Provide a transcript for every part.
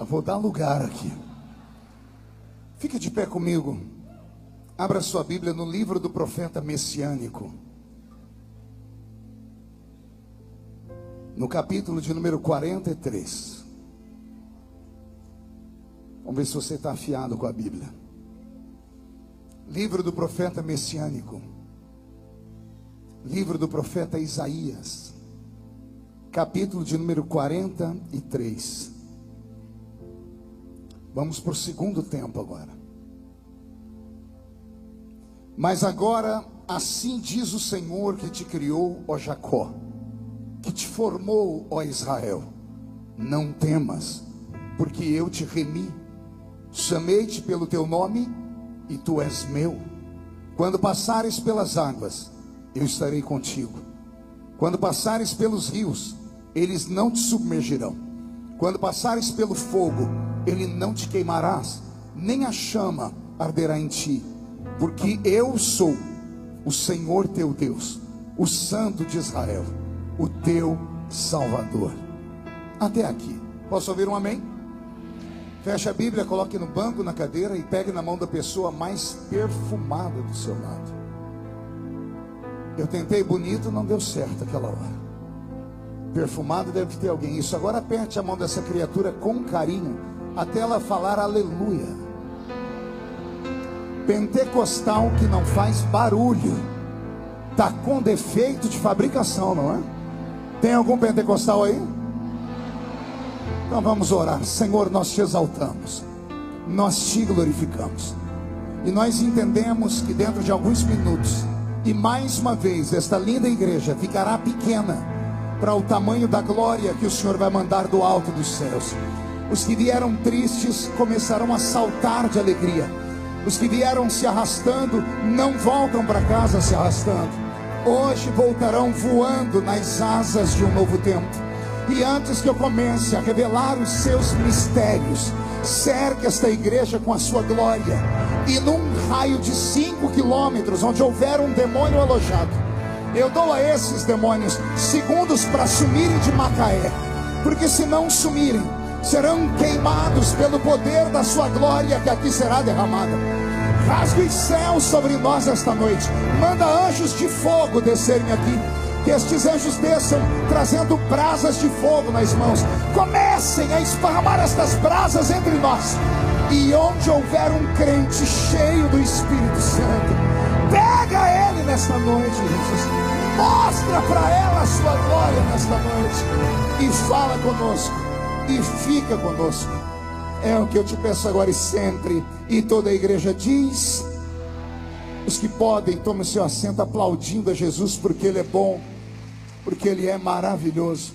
Vou dar lugar aqui. Fique de pé comigo. Abra sua Bíblia no livro do profeta messiânico, no capítulo de número 43. Vamos ver se você está afiado com a Bíblia. Livro do profeta messiânico, livro do profeta Isaías, capítulo de número 43. Vamos para o segundo tempo agora. Mas agora, assim diz o Senhor que te criou, ó Jacó, que te formou, ó Israel: não temas, porque eu te remi, chamei-te pelo teu nome, e tu és meu. Quando passares pelas águas, eu estarei contigo. Quando passares pelos rios, eles não te submergirão. Quando passares pelo fogo, ele não te queimarás, nem a chama arderá em ti, porque eu sou o Senhor teu Deus, o Santo de Israel, o teu Salvador. Até aqui, posso ouvir um amém? Feche a Bíblia, coloque no banco, na cadeira, e pegue na mão da pessoa mais perfumada do seu lado. Eu tentei bonito, não deu certo aquela hora. Perfumado deve ter alguém. Isso, agora aperte a mão dessa criatura com carinho, até ela falar aleluia. Pentecostal que não faz barulho está com defeito de fabricação, não é? Tem algum pentecostal aí? Então vamos orar. Senhor, nós te exaltamos, nós te glorificamos, e nós entendemos que dentro de alguns minutos, e mais uma vez, esta linda igreja ficará pequena para o tamanho da glória que o Senhor vai mandar do alto dos céus. Os que vieram tristes começarão a saltar de alegria. Os que vieram se arrastando não voltam para casa se arrastando. Hoje voltarão voando nas asas de um novo tempo. E antes que eu comece a revelar os seus mistérios, cerque esta igreja com a sua glória. E num raio de 5 quilômetros, onde houver um demônio alojado, eu dou a esses demônios segundos para sumirem de Macaé. Porque se não sumirem, serão queimados pelo poder da sua glória que aqui será derramada. Rasgue os céus sobre nós esta noite. Manda anjos de fogo descerem aqui. Que estes anjos desçam trazendo brasas de fogo nas mãos. Comecem a esparramar estas brasas entre nós. E onde houver um crente cheio do Espírito Santo, pega ele nesta noite, Jesus. Mostra para ela a sua glória nesta noite. E fala conosco. E fica conosco. É o que eu te peço agora e sempre. E toda a igreja diz. Os que podem, tomem seu assento aplaudindo a Jesus, porque Ele é bom, porque Ele é maravilhoso.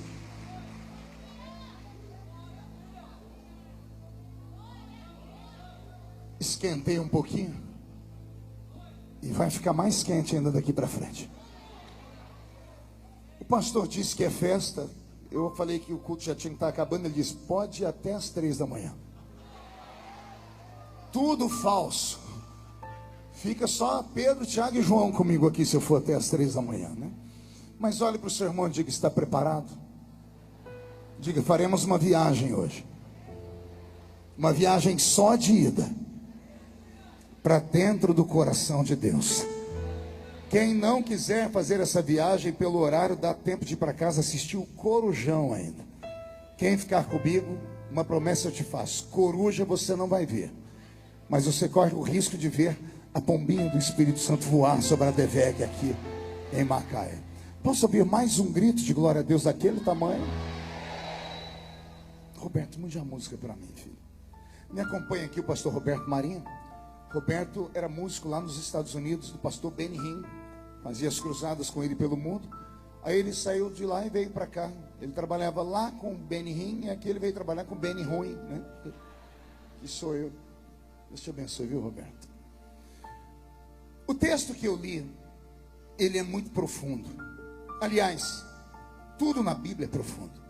Esquentei um pouquinho e vai ficar mais quente ainda daqui para frente. O pastor disse que é festa. Eu falei que o culto já tinha que estar acabando. Ele disse: pode ir até as 3 da manhã. Tudo falso. Fica só Pedro, Tiago e João comigo aqui, se eu for até as 3 da manhã, né? Mas olhe para o seu irmão e diga: está preparado? Diga: faremos uma viagem hoje. Uma viagem só de ida para dentro do coração de Deus. Quem não quiser fazer essa viagem pelo horário, dá tempo de ir para casa assistir o Corujão ainda. Quem ficar comigo, uma promessa eu te faço: coruja você não vai ver, mas você corre o risco de ver a pombinha do Espírito Santo voar sobre a Deveg aqui em Macaé. Posso ouvir mais um grito de glória a Deus daquele tamanho? Roberto, mude a música para mim, filho. Me acompanha aqui o pastor Roberto Marinho. Roberto era músico lá nos Estados Unidos, do pastor Benny Hinn. Fazia as cruzadas com ele pelo mundo. Aí ele saiu de lá e veio para cá. Ele trabalhava lá com o Benny Hinn, e aqui ele veio trabalhar com o Benny Ruim, né? Que sou eu. Deus te abençoe, viu, Roberto? O texto que eu li, ele é muito profundo. Aliás, tudo na Bíblia é profundo.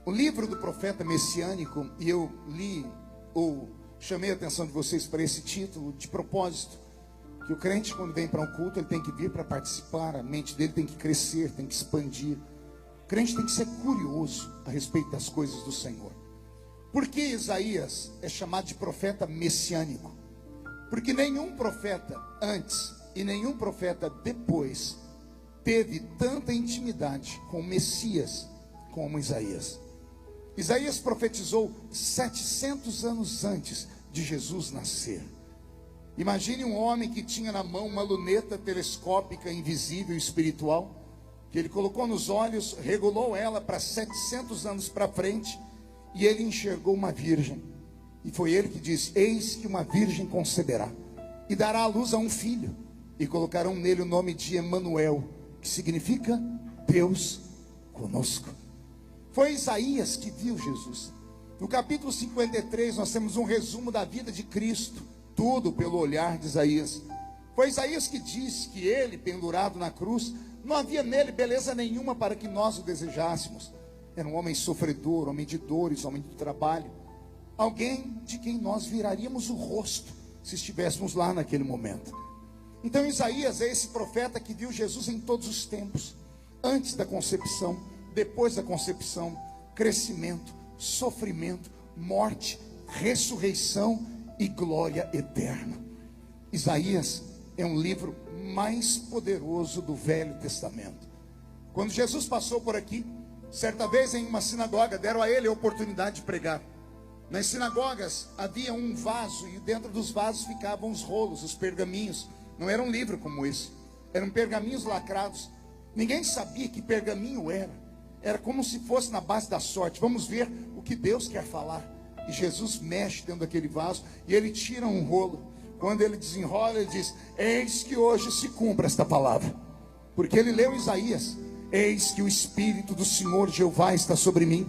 O livro do profeta messiânico, e eu li, ou chamei a atenção de vocês para esse título de propósito, que o crente, quando vem para um culto, ele tem que vir para participar, a mente dele tem que crescer, tem que expandir. O crente tem que ser curioso a respeito das coisas do Senhor. Por que Isaías é chamado de profeta messiânico? Porque nenhum profeta antes e nenhum profeta depois teve tanta intimidade com o Messias como Isaías. Isaías profetizou 700 anos antes de Jesus nascer. Imagine um homem que tinha na mão uma luneta telescópica, invisível, espiritual, que ele colocou nos olhos, regulou ela para 700 anos para frente, e ele enxergou uma virgem. E foi ele que disse: eis que uma virgem conceberá e dará à luz a um filho, e colocarão nele o nome de Emanuel, que significa Deus conosco. Foi Isaías que viu Jesus. No capítulo 53 nós temos um resumo da vida de Cristo, tudo pelo olhar de Isaías. Foi Isaías que disse que ele, pendurado na cruz, não havia nele beleza nenhuma para que nós o desejássemos. Era um homem sofredor, homem de dores, homem de trabalho, alguém de quem nós viraríamos o rosto se estivéssemos lá naquele momento. Então Isaías é esse profeta que viu Jesus em todos os tempos, antes da concepção, depois da concepção, crescimento, sofrimento, morte, ressurreição e glória eterna. Isaías é um livro mais poderoso do Velho Testamento. Quando Jesus passou por aqui, certa vez em uma sinagoga, deram a ele a oportunidade de pregar. Nas sinagogas havia um vaso, e dentro dos vasos ficavam os rolos, os pergaminhos. Não era um livro como esse, eram pergaminhos lacrados. Ninguém sabia que pergaminho era. Era como se fosse na base da sorte. Vamos ver o que Deus quer falar. E Jesus mexe dentro daquele vaso e ele tira um rolo. Quando ele desenrola, ele diz: eis que hoje se cumpre esta palavra. Porque ele leu Isaías: eis que o Espírito do Senhor Jeová está sobre mim.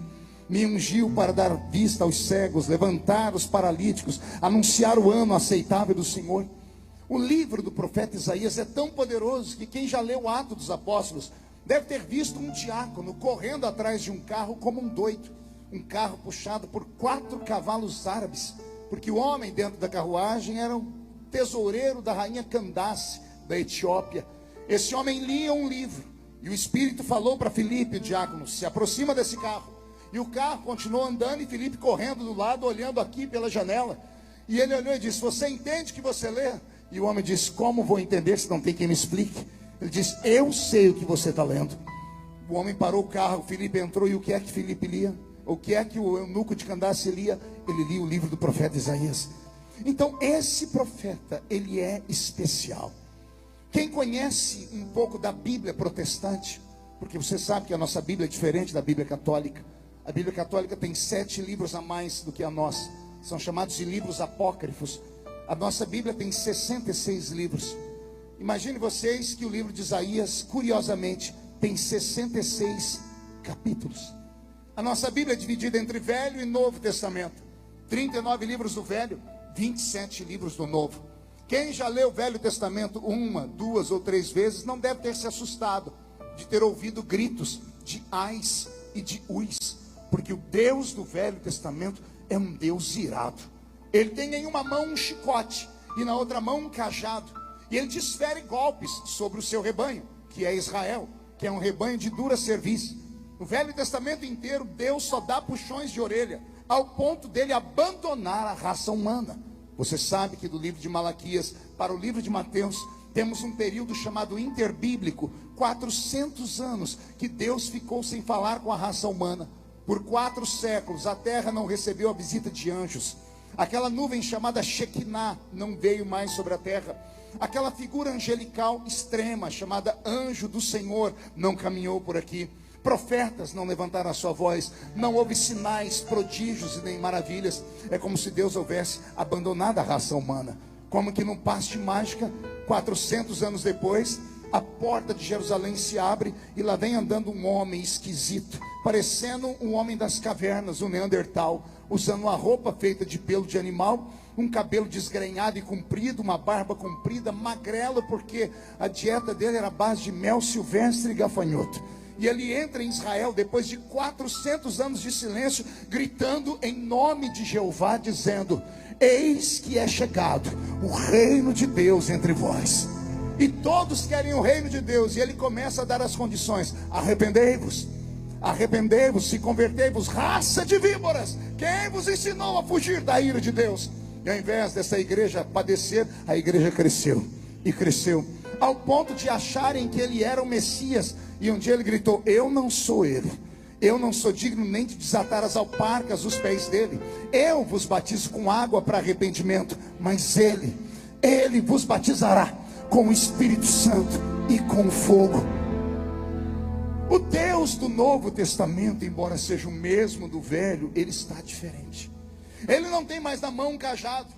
Me ungiu para dar vista aos cegos, levantar os paralíticos, anunciar o ano aceitável do Senhor. O livro do profeta Isaías é tão poderoso que quem já leu o Atos dos Apóstolos deve ter visto um diácono correndo atrás de um carro como um doido. Um carro puxado por 4 cavalos árabes, porque o homem dentro da carruagem era o tesoureiro da rainha Candace, da Etiópia. Esse homem lia um livro, e o Espírito falou para Filipe, o diácono: se aproxima desse carro. E o carro continuou andando, e Filipe correndo do lado, olhando aqui pela janela. E ele olhou e disse: você entende o que você lê? E o homem disse: como vou entender se não tem quem me explique? Ele disse: eu sei o que você está lendo. O homem parou o carro, Filipe entrou, e o que é que Filipe lia? O que é que o eunuco de Candace lia? Ele lia o livro do profeta Isaías. Então esse profeta, ele é especial. Quem conhece um pouco da Bíblia protestante, porque você sabe que a nossa Bíblia é diferente da Bíblia católica. A Bíblia católica tem 7 livros a mais do que a nossa. São chamados de livros apócrifos. A nossa Bíblia tem 66 livros. Imagine vocês que o livro de Isaías, curiosamente, tem 66 capítulos. A nossa Bíblia é dividida entre Velho e Novo Testamento. 39 livros do Velho, 27 livros do Novo. Quem já leu o Velho Testamento 1, 2 ou 3 vezes não deve ter se assustado de ter ouvido gritos de ais e de uis, porque o Deus do Velho Testamento é um Deus irado. Ele tem em uma mão um chicote e na outra mão um cajado, e ele desfere golpes sobre o seu rebanho, que é Israel, que é um rebanho de dura serviço. No Velho Testamento inteiro, Deus só dá puxões de orelha, ao ponto dele abandonar a raça humana. Você sabe que do livro de Malaquias para o livro de Mateus, temos um período chamado interbíblico, 400 anos, que Deus ficou sem falar com a raça humana. Por 4 séculos, a terra não recebeu a visita de anjos. Aquela nuvem chamada Shekinah não veio mais sobre a terra. Aquela figura angelical extrema, chamada anjo do Senhor, não caminhou por aqui. Profetas não levantaram a sua voz, não houve sinais, prodígios e nem maravilhas. É como se Deus houvesse abandonado a raça humana. Como que num passe de mágica, 400 anos depois, a porta de Jerusalém se abre e lá vem andando um homem esquisito, parecendo um homem das cavernas, um Neandertal, usando uma roupa feita de pelo de animal, um cabelo desgrenhado e comprido, uma barba comprida, magrelo, porque a dieta dele era a base de mel silvestre e gafanhoto. E ele entra em Israel depois de 400 anos de silêncio, gritando em nome de Jeová, dizendo: eis que é chegado o reino de Deus entre vós. E todos querem o reino de Deus. E ele começa a dar as condições: arrependei-vos, arrependei-vos, se convertei-vos, raça de víboras, quem vos ensinou a fugir da ira de Deus? E ao invés dessa igreja padecer, a igreja cresceu e cresceu, ao ponto de acharem que ele era o Messias. E um dia ele gritou: eu não sou ele, eu não sou digno nem de desatar as alparcas dos pés dele. Eu vos batizo com água para arrependimento, mas ele vos batizará com o Espírito Santo e com fogo. O Deus do Novo Testamento, embora seja o mesmo do Velho, ele está diferente. Ele não tem mais na mão um cajado,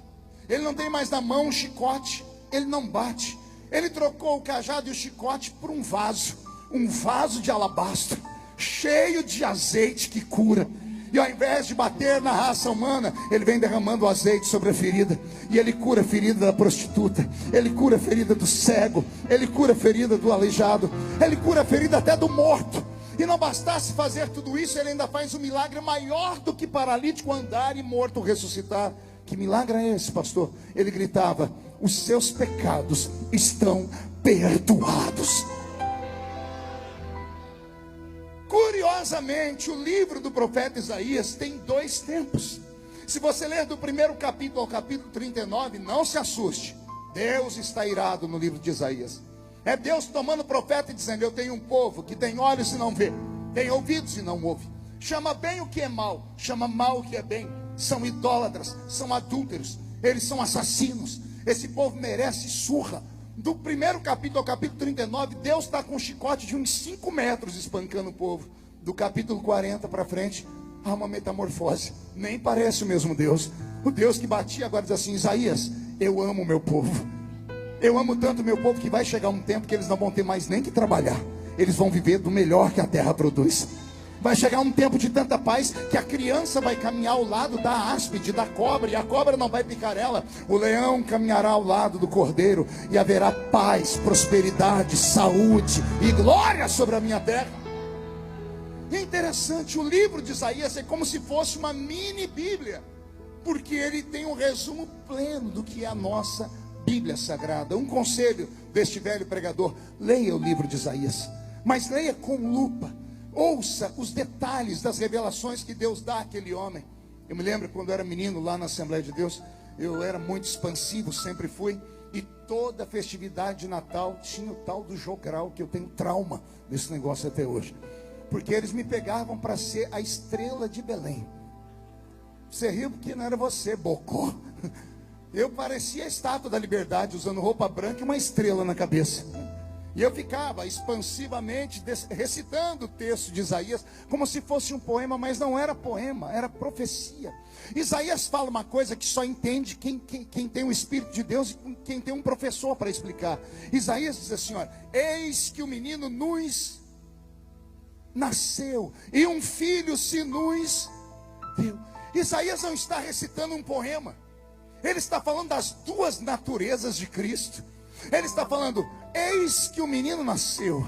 ele não tem mais na mão um chicote, ele não bate. Ele trocou o cajado e o chicote por um vaso de alabastro, cheio de azeite que cura. E ao invés de bater na raça humana, ele vem derramando o azeite sobre a ferida. E ele cura a ferida da prostituta, ele cura a ferida do cego, ele cura a ferida do aleijado, ele cura a ferida até do morto. E não bastasse fazer tudo isso, ele ainda faz um milagre maior do que paralítico andar e morto ressuscitar. Que milagre é esse, pastor? Ele gritava: os seus pecados estão perdoados. Curiosamente, o livro do profeta Isaías tem 2 tempos. Se você ler do primeiro capítulo ao capítulo 39, não se assuste, Deus está irado no livro de Isaías. É Deus tomando o profeta e dizendo: eu tenho um povo que tem olhos e não vê, tem ouvidos e não ouve, chama bem o que é mal, chama mal o que é bem, são idólatras, são adúlteros, eles são assassinos. Esse povo merece surra. Do primeiro capítulo ao capítulo 39, Deus está com um chicote de uns 5 metros espancando o povo. Do capítulo 40 para frente, há uma metamorfose. Nem parece o mesmo Deus. O Deus que batia agora diz assim: Isaías, eu amo o meu povo, eu amo tanto o meu povo que vai chegar um tempo que eles não vão ter mais nem que trabalhar, eles vão viver do melhor que a terra produz. Vai chegar um tempo de tanta paz que a criança vai caminhar ao lado da áspide, da cobra, e a cobra não vai picar ela. O leão caminhará ao lado do cordeiro, e haverá paz, prosperidade, saúde e glória sobre a minha terra. E é interessante, o livro de Isaías é como se fosse uma mini Bíblia, porque ele tem um resumo pleno do que é a nossa Bíblia Sagrada. Um conselho deste velho pregador: leia o livro de Isaías, mas leia com lupa. Ouça os detalhes das revelações que Deus dá àquele homem. Eu me lembro quando eu era menino lá na Assembleia de Deus, eu era muito expansivo, sempre fui. E toda festividade de Natal tinha o tal do jogral, que eu tenho trauma desse negócio até hoje. Porque eles me pegavam para ser a estrela de Belém. Você riu porque não era você, bocó. Eu parecia a estátua da liberdade, usando roupa branca e uma estrela na cabeça. E eu ficava expansivamente recitando o texto de Isaías como se fosse um poema, mas não era poema, era profecia. Isaías fala uma coisa que só entende quem tem o Espírito de Deus e quem tem um professor para explicar. Isaías diz assim: olha, eis que o menino nos nasceu e um filho se nos deu. Isaías não está recitando um poema, ele está falando das 2 naturezas de Cristo. Ele está falando: eis que o menino nasceu,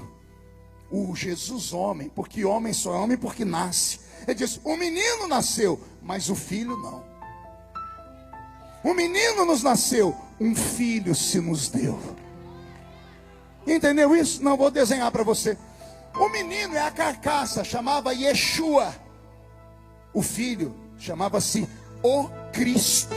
o Jesus homem, porque homem só é homem porque nasce. Ele diz: o menino nasceu, mas o filho não. O menino nos nasceu, um filho se nos deu. Entendeu isso? Não vou desenhar para você. O menino é a carcaça, chamava Yeshua. O filho chamava-se o Cristo.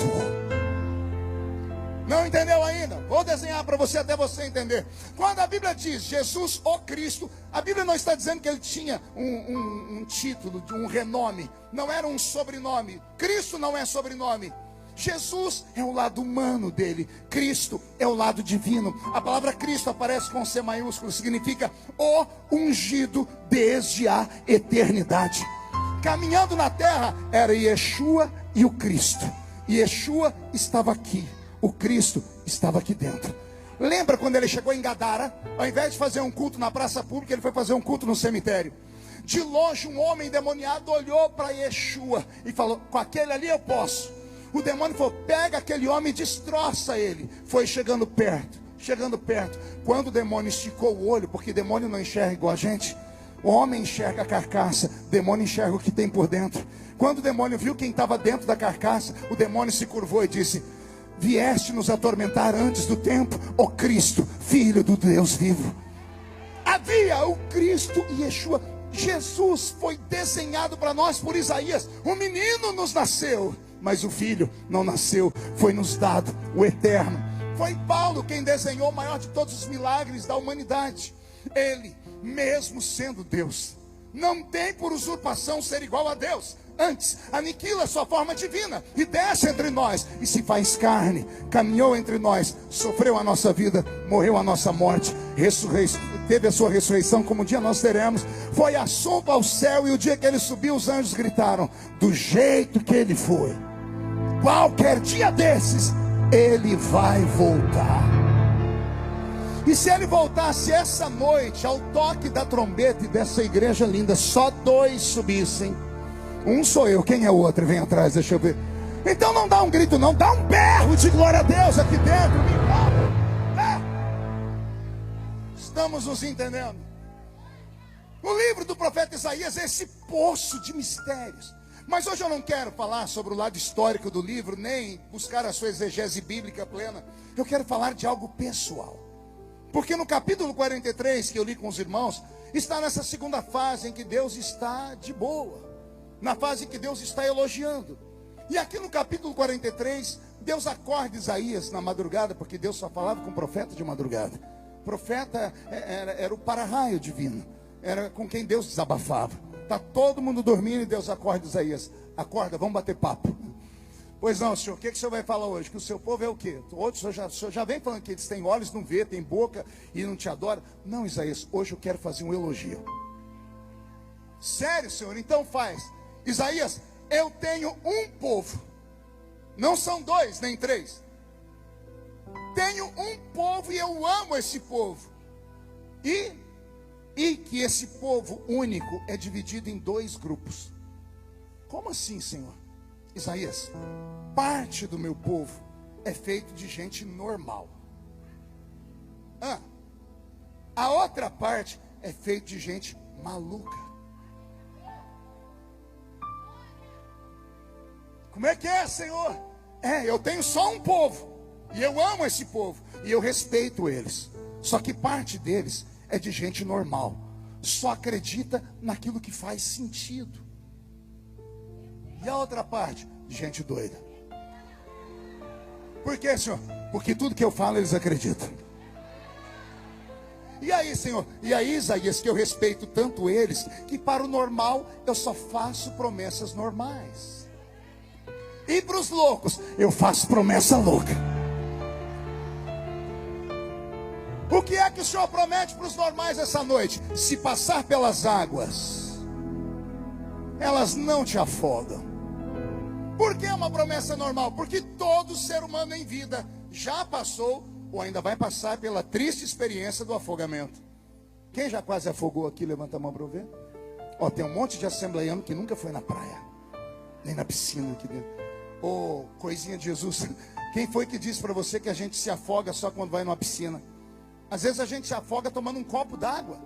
Não entendeu ainda? Vou desenhar para você até você entender. Quando a Bíblia diz Jesus o Cristo, a Bíblia não está dizendo que ele tinha um título, um renome. Não era um sobrenome. Cristo não é sobrenome. Jesus é o lado humano dele, Cristo é o lado divino. A palavra Cristo aparece com C maiúsculo, significa o ungido desde a eternidade. Caminhando na terra era Yeshua e o Cristo. Yeshua estava aqui, o Cristo estava aqui dentro. Lembra quando ele chegou em Gadara? Ao invés de fazer um culto na praça pública, ele foi fazer um culto no cemitério. De longe um homem endemoniado olhou para Yeshua e falou: com aquele ali eu posso. O demônio falou: pega aquele homem e destroça ele. Foi chegando perto, chegando perto. Quando o demônio esticou o olho, porque demônio não enxerga igual a gente, o homem enxerga a carcaça, o demônio enxerga o que tem por dentro. Quando o demônio viu quem estava dentro da carcaça, o demônio se curvou e disse: vieste nos atormentar antes do tempo, ó Cristo, Filho do Deus vivo. Havia o Cristo e Yeshua Jesus foi desenhado para nós por Isaías. Um menino nos nasceu, mas o filho não nasceu, foi nos dado o eterno. Foi Paulo quem desenhou o maior de todos os milagres da humanidade. Ele, mesmo sendo Deus, não tem por usurpação ser igual a Deus. Antes, aniquila sua forma divina e desce entre nós, e se faz carne, caminhou entre nós, sofreu a nossa vida, morreu a nossa morte, teve a sua ressurreição, como um dia nós teremos, foi assunto ao céu, e o dia que ele subiu, os anjos gritaram: do jeito que ele foi, qualquer dia desses, ele vai voltar. E se ele voltasse essa noite, ao toque da trombeta e dessa igreja linda, só 2 subissem, um sou eu, quem é o outro? Vem atrás, deixa eu ver. Então não dá um grito não, dá um berro de glória a Deus aqui dentro. Estamos nos entendendo? O livro do profeta Isaías é esse poço de mistérios. Mas hoje eu não quero falar sobre o lado histórico do livro, nem buscar a sua exegese bíblica plena. Eu quero falar de algo pessoal. Porque no capítulo 43, que eu li com os irmãos, está nessa segunda fase em que Deus está de boa. Na fase em que Deus está elogiando. E aqui no capítulo 43, Deus acorda Isaías na madrugada, porque Deus só falava com o profeta de madrugada. O profeta era o para-raio divino, era com quem Deus desabafava. Está todo mundo dormindo e Deus acorda Isaías. Acorda, vamos bater papo. Pois não, senhor, o que o senhor vai falar hoje? Que o seu povo é o quê? Outros, o senhor já vem falando que eles têm olhos, não vê, tem boca e não te adora. Não, Isaías, hoje eu quero fazer um elogio. Sério, senhor? Então faz. Isaías, eu tenho um povo, não são 2 nem 3. Tenho um povo e eu amo esse povo. E que esse povo único é dividido em 2 grupos. Como assim, Senhor? Isaías, parte do meu povo é feito de gente normal. A outra parte é feito de gente maluca. Como é que é, Senhor? Eu tenho só um povo, e eu amo esse povo, e eu respeito eles. Só que parte deles é de gente normal, só acredita naquilo que faz sentido. E a outra parte, de gente doida. Por quê, Senhor? Porque tudo que eu falo eles acreditam. E aí, Senhor? E aí, Isaías, que eu respeito tanto eles, que para o normal eu só faço promessas normais. E para os loucos, eu faço promessa louca. O que é que o Senhor promete para os normais essa noite? Se passar pelas águas, elas não te afogam. Por que uma promessa normal? Porque todo ser humano em vida já passou ou ainda vai passar pela triste experiência do afogamento. Quem já quase afogou aqui? Levanta a mão para eu ver. Tem um monte de assembleiano que nunca foi na praia, nem na piscina aqui dentro. Coisinha de Jesus. Quem foi que disse para você que a gente se afoga só quando vai numa piscina? Às vezes a gente se afoga tomando um copo d'água.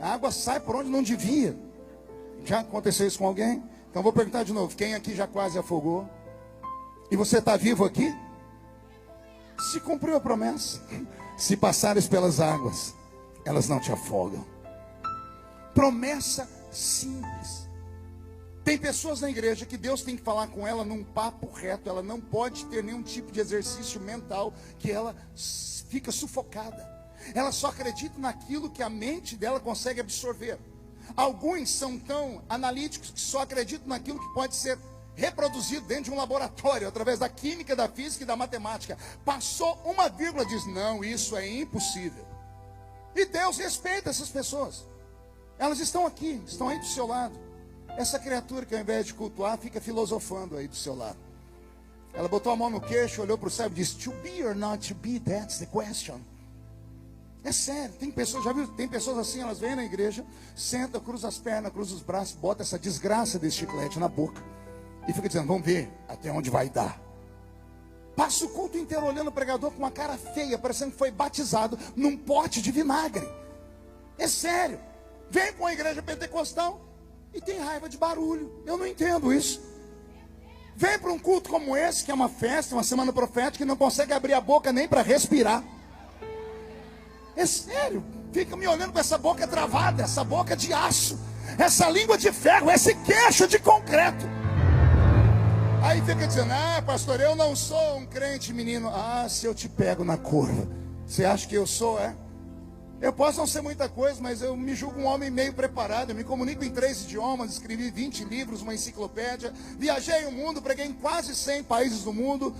A água sai por onde não devia. Já aconteceu isso com alguém? Então vou perguntar de novo. Quem aqui já quase afogou? E você está vivo aqui? Se cumpriu a promessa. Se passares pelas águas, elas não te afogam. Promessa simples. Tem pessoas na igreja que Deus tem que falar com ela num papo reto. Ela não pode ter nenhum tipo de exercício mental, que ela fica sufocada. Ela só acredita naquilo que a mente dela consegue absorver. Alguns são tão analíticos que só acreditam naquilo que pode ser reproduzido dentro de um laboratório, através da química, da física e da matemática. Passou uma vírgula, diz: não, isso é impossível. E Deus respeita essas pessoas. Elas estão aqui, estão aí do seu lado. Essa criatura que ao invés de cultuar, fica filosofando aí do seu lado. Ela botou a mão no queixo, olhou para o céu e disse: to be or not to be, that's the question. É sério, tem pessoas, já viu? Tem pessoas assim, elas vêm na igreja, sentam, cruzam as pernas, cruzam os braços, botam essa desgraça desse chiclete na boca e fica dizendo: vamos ver até onde vai dar. Passa o culto inteiro olhando o pregador com uma cara feia, parecendo que foi batizado num pote de vinagre. É sério. Vem para uma igreja pentecostal e tem raiva de barulho. Eu não entendo isso. Vem para um culto como esse, que é uma festa, uma semana profética, e não consegue abrir a boca nem para respirar. É sério. Fica me olhando com essa boca travada, essa boca de aço. essa língua de ferro, esse queixo de concreto. Aí fica dizendo: ah, pastor, eu não sou um crente, menino. Ah, se eu te pego na curva, você acha que eu sou, é? Eu posso não ser muita coisa, mas eu me julgo um homem meio preparado. Eu me comunico em 3 idiomas, escrevi 20 livros, uma enciclopédia. Viajei o mundo, preguei em quase 100 países do mundo.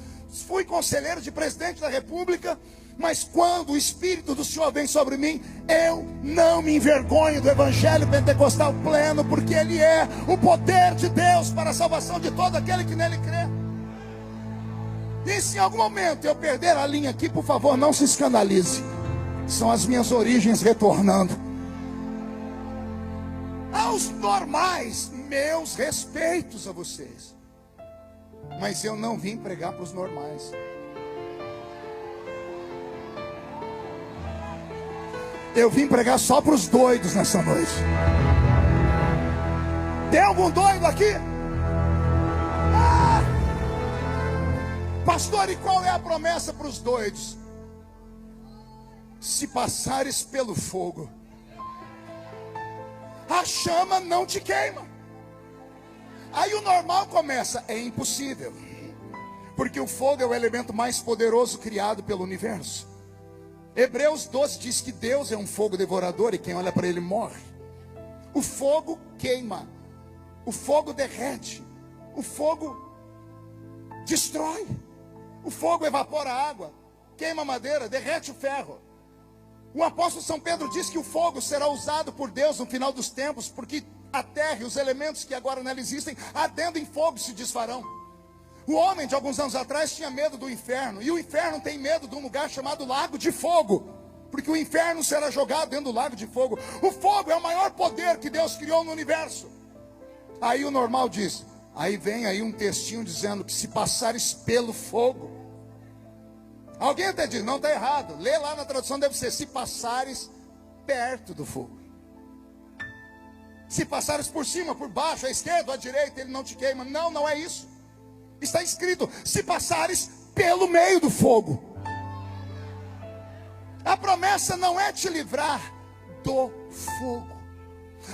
Fui conselheiro de presidente da república. Mas quando o Espírito do Senhor vem sobre mim, eu não me envergonho do evangelho pentecostal pleno, porque ele é o poder de Deus para a salvação de todo aquele que nele crê. E se em algum momento eu perder a linha aqui, por favor, não se escandalize. São as minhas origens retornando. Aos normais, meus respeitos a vocês. Mas eu não vim pregar para os normais. Eu vim pregar só para os doidos nessa noite. Tem algum doido aqui? Ah! Pastor, e qual é a promessa para os doidos? Se passares pelo fogo, a chama não te queima. Aí o normal começa: é impossível, porque o fogo é o elemento mais poderoso criado pelo universo. Hebreus 12 diz que Deus é um fogo devorador e quem olha para ele morre. O fogo queima, o fogo derrete, o fogo destrói, o fogo evapora a água, queima a madeira, derrete o ferro. O apóstolo São Pedro diz que o fogo será usado por Deus no final dos tempos, porque a terra e os elementos que agora nela existem, ardendo em fogo, se desfarão. O homem de alguns anos atrás tinha medo do inferno, e o inferno tem medo de um lugar chamado Lago de Fogo, porque o inferno será jogado dentro do Lago de Fogo. O fogo é o maior poder que Deus criou no universo. Aí o normal diz, aí vem aí um textinho dizendo que se passares pelo fogo. Alguém até diz, não, está errado. Lê lá na tradução, deve ser, se passares perto do fogo. Se passares por cima, por baixo, à esquerda, à direita, ele não te queima. Não, não é isso. Está escrito, se passares pelo meio do fogo. A promessa não é te livrar do fogo.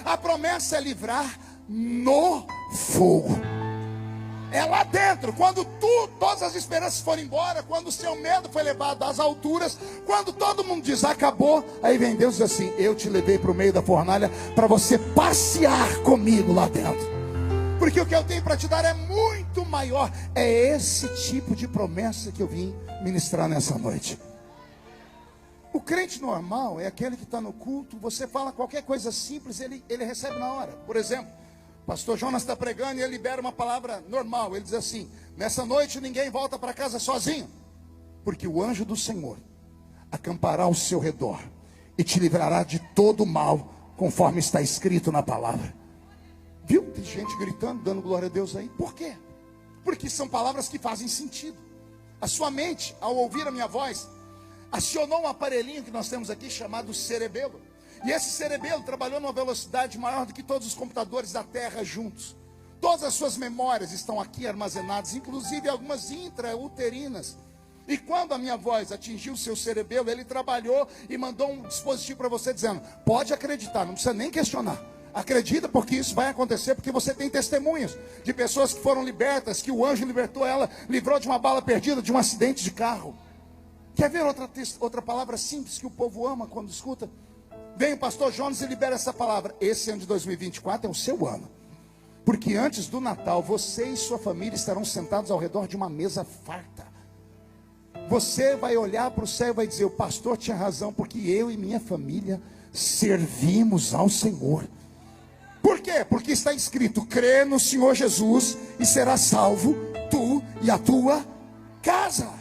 A promessa é livrar no fogo. É lá dentro, quando todas as esperanças foram embora, quando o seu medo foi levado às alturas, quando todo mundo diz, acabou, aí vem Deus e diz assim, eu te levei para o meio da fornalha, para você passear comigo lá dentro, porque o que eu tenho para te dar é muito maior. É esse tipo de promessa que eu vim ministrar nessa noite. O crente normal é aquele que está no culto, você fala qualquer coisa simples, ele recebe na hora. Por exemplo, pastor Jonas está pregando e ele libera uma palavra normal. Ele diz assim, nessa noite ninguém volta para casa sozinho, porque o anjo do Senhor acampará ao seu redor e te livrará de todo o mal, conforme está escrito na palavra. Viu? Tem gente gritando, dando glória a Deus aí. Por quê? Porque são palavras que fazem sentido. A sua mente, ao ouvir a minha voz, acionou um aparelhinho que nós temos aqui chamado cerebelo. E esse cerebelo trabalhou numa velocidade maior do que todos os computadores da Terra juntos. Todas as suas memórias estão aqui armazenadas, inclusive algumas intrauterinas. E quando a minha voz atingiu o seu cerebelo, ele trabalhou e mandou um dispositivo para você dizendo, pode acreditar, não precisa nem questionar. Acredita, porque isso vai acontecer, porque você tem testemunhos de pessoas que foram libertas, que o anjo libertou ela, livrou de uma bala perdida, de um acidente de carro. Quer ver outra palavra simples que o povo ama quando escuta? Vem o pastor Jonas e libera essa palavra. Esse ano de 2024 é o seu ano, porque antes do Natal, você e sua família estarão sentados ao redor de uma mesa farta. Você vai olhar para o céu e vai dizer, o pastor tinha razão, porque eu e minha família servimos ao Senhor. Por quê? Porque está escrito, crê no Senhor Jesus e será salvo tu e a tua casa.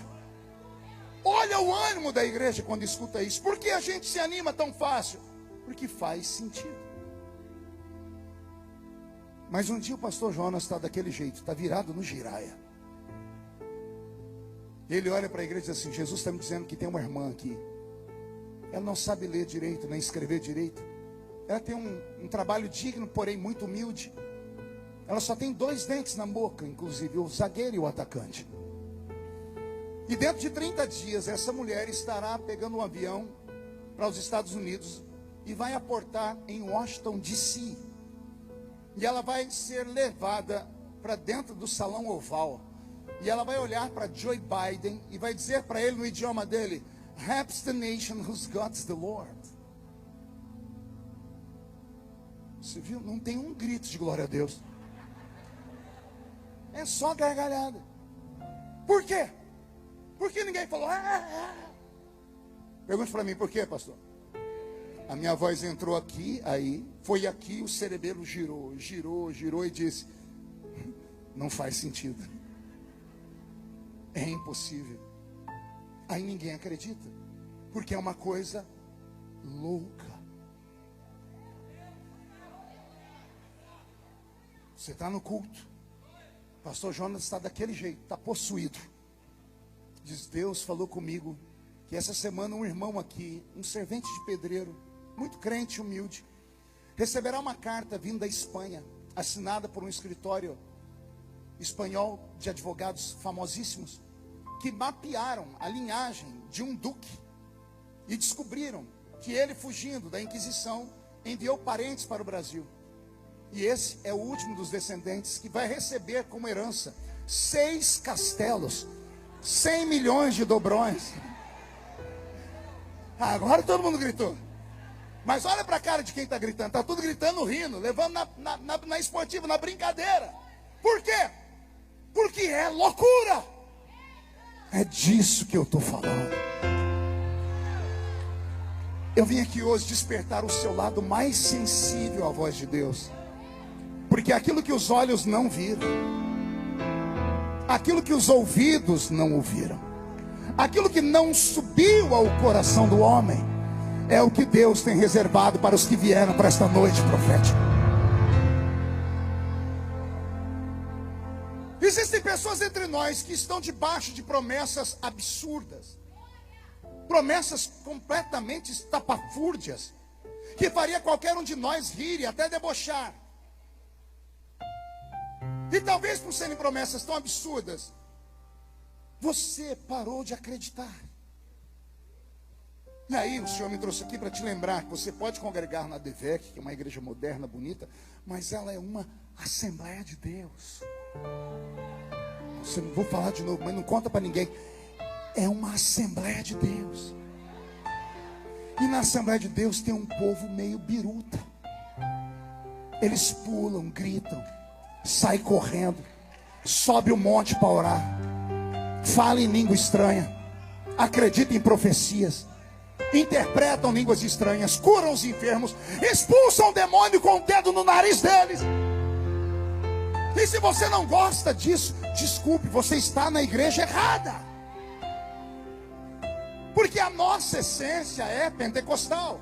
Olha o ânimo da igreja quando escuta isso. Por que a gente se anima tão fácil? Porque faz sentido. Mas um dia o pastor Jonas está daquele jeito, está virado no giraia. Ele olha para a igreja e diz assim, Jesus está me dizendo que tem uma irmã aqui. Ela não sabe ler direito, nem escrever direito. Ela tem um trabalho digno, porém muito humilde. Ela só tem 2 dentes na boca, inclusive o zagueiro e o atacante. E dentro de 30 dias, essa mulher estará pegando um avião para os Estados Unidos e vai aportar em Washington, D.C. E ela vai ser levada para dentro do salão oval. E ela vai olhar para Joe Biden e vai dizer para ele no idioma dele: "Happy the nation whose God is the Lord." Você viu? Não tem um grito de glória a Deus. É só gargalhada. Por quê? Por que ninguém falou? Pergunte para mim, por quê, pastor? A minha voz entrou aqui, aí foi aqui, o cerebelo girou e disse: não faz sentido. É impossível. Aí ninguém acredita, porque é uma coisa louca. Você está no culto, pastor Jonas está daquele jeito, está possuído. Diz: Deus falou comigo que essa semana um irmão aqui, um servente de pedreiro, muito crente, humilde, receberá uma carta vinda da Espanha, assinada por um escritório espanhol de advogados famosíssimos, que mapearam a linhagem de um duque e descobriram que ele, fugindo da Inquisição, enviou parentes para o Brasil. E esse é o último dos descendentes que vai receber como herança 6 castelos, 100 milhões de dobrões. Agora todo mundo gritou. Mas olha para a cara de quem está gritando. Está tudo gritando, rindo, levando na esportiva, na brincadeira. Por quê? Porque é loucura. É disso que eu estou falando. Eu vim aqui hoje despertar o seu lado mais sensível à voz de Deus. Porque aquilo que os olhos não viram, aquilo que os ouvidos não ouviram, aquilo que não subiu ao coração do homem, é o que Deus tem reservado para os que vieram para esta noite profética. Existem pessoas entre nós que estão debaixo de promessas absurdas, promessas completamente estapafúrdias, que faria qualquer um de nós rir e até debochar. E talvez por serem promessas tão absurdas, você parou de acreditar. E aí o Senhor me trouxe aqui para te lembrar que você pode congregar na DEVEC, que é uma igreja moderna, bonita, mas ela é uma Assembleia de Deus. Você não vou falar de novo, mas não conta para ninguém. É uma Assembleia de Deus. E na Assembleia de Deus tem um povo meio biruta. Eles pulam, gritam, saem correndo, sobe o monte para orar, fala em língua estranha, acredita em profecias, interpretam línguas estranhas, curam os enfermos, expulsam o demônio com o dedo no nariz deles. E se você não gosta disso, desculpe, você está na igreja errada. Porque a nossa essência é pentecostal.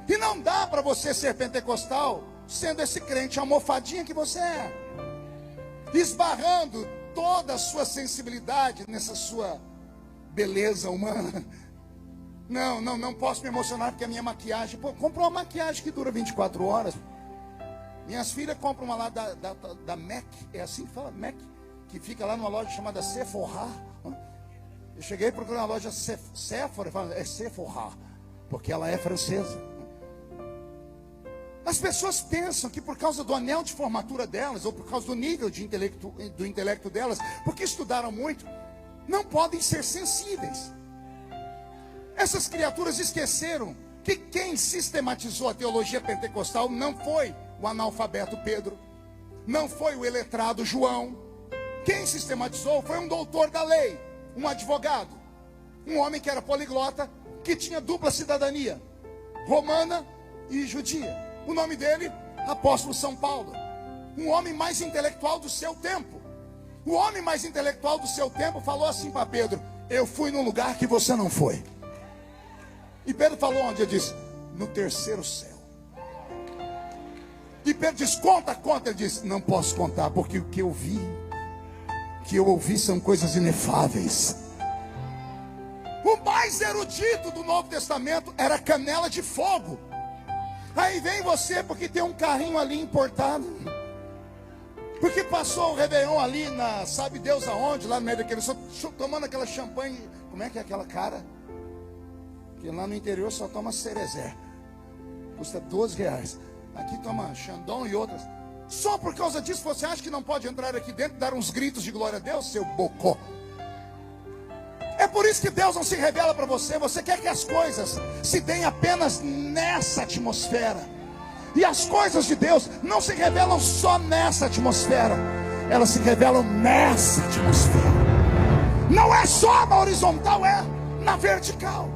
E não dá para você ser pentecostal sendo esse crente almofadinha que você é, esbarrando toda a sua sensibilidade nessa sua beleza humana. Não posso me emocionar porque a minha maquiagem, comprou uma maquiagem que dura 24 horas. Minhas filhas compram uma lá da MAC, é assim que fala, MAC, que fica lá numa loja chamada Sephora. Eu cheguei a procurar uma loja Sephora, é Sephora, porque ela é francesa. As pessoas pensam que por causa do anel de formatura delas, ou por causa do nível do intelecto delas, porque estudaram muito, não podem ser sensíveis. Essas criaturas esqueceram que quem sistematizou a teologia pentecostal não foi o analfabeto Pedro, não foi o iletrado João. Quem sistematizou foi um doutor da lei, um advogado, um homem que era poliglota, que tinha dupla cidadania, romana e judia. O nome dele, Apóstolo São Paulo. Um homem mais intelectual do seu tempo. O homem mais intelectual do seu tempo falou assim para Pedro: eu fui num lugar que você não foi. E Pedro falou onde? Ele disse: no terceiro céu. E Pedro disse: conta. Ele disse: não posso contar, porque o que eu ouvi são coisas inefáveis. O mais erudito do Novo Testamento era canela de fogo. Aí vem você porque tem um carrinho ali importado, porque passou o Réveillon ali na, sabe Deus aonde, lá no meio daquele, só tomando aquela champanhe. Como é que é aquela cara? Que lá no interior só toma Cerezé, custa R$12. Aqui toma Chandon e outras. Só por causa disso você acha que não pode entrar aqui dentro e dar uns gritos de glória a Deus, seu bocó? É por isso que Deus não se revela para você. Você quer que as coisas se deem apenas nessa atmosfera. E as coisas de Deus não se revelam só nessa atmosfera, elas se revelam nessa atmosfera. Não é só na horizontal, é na vertical.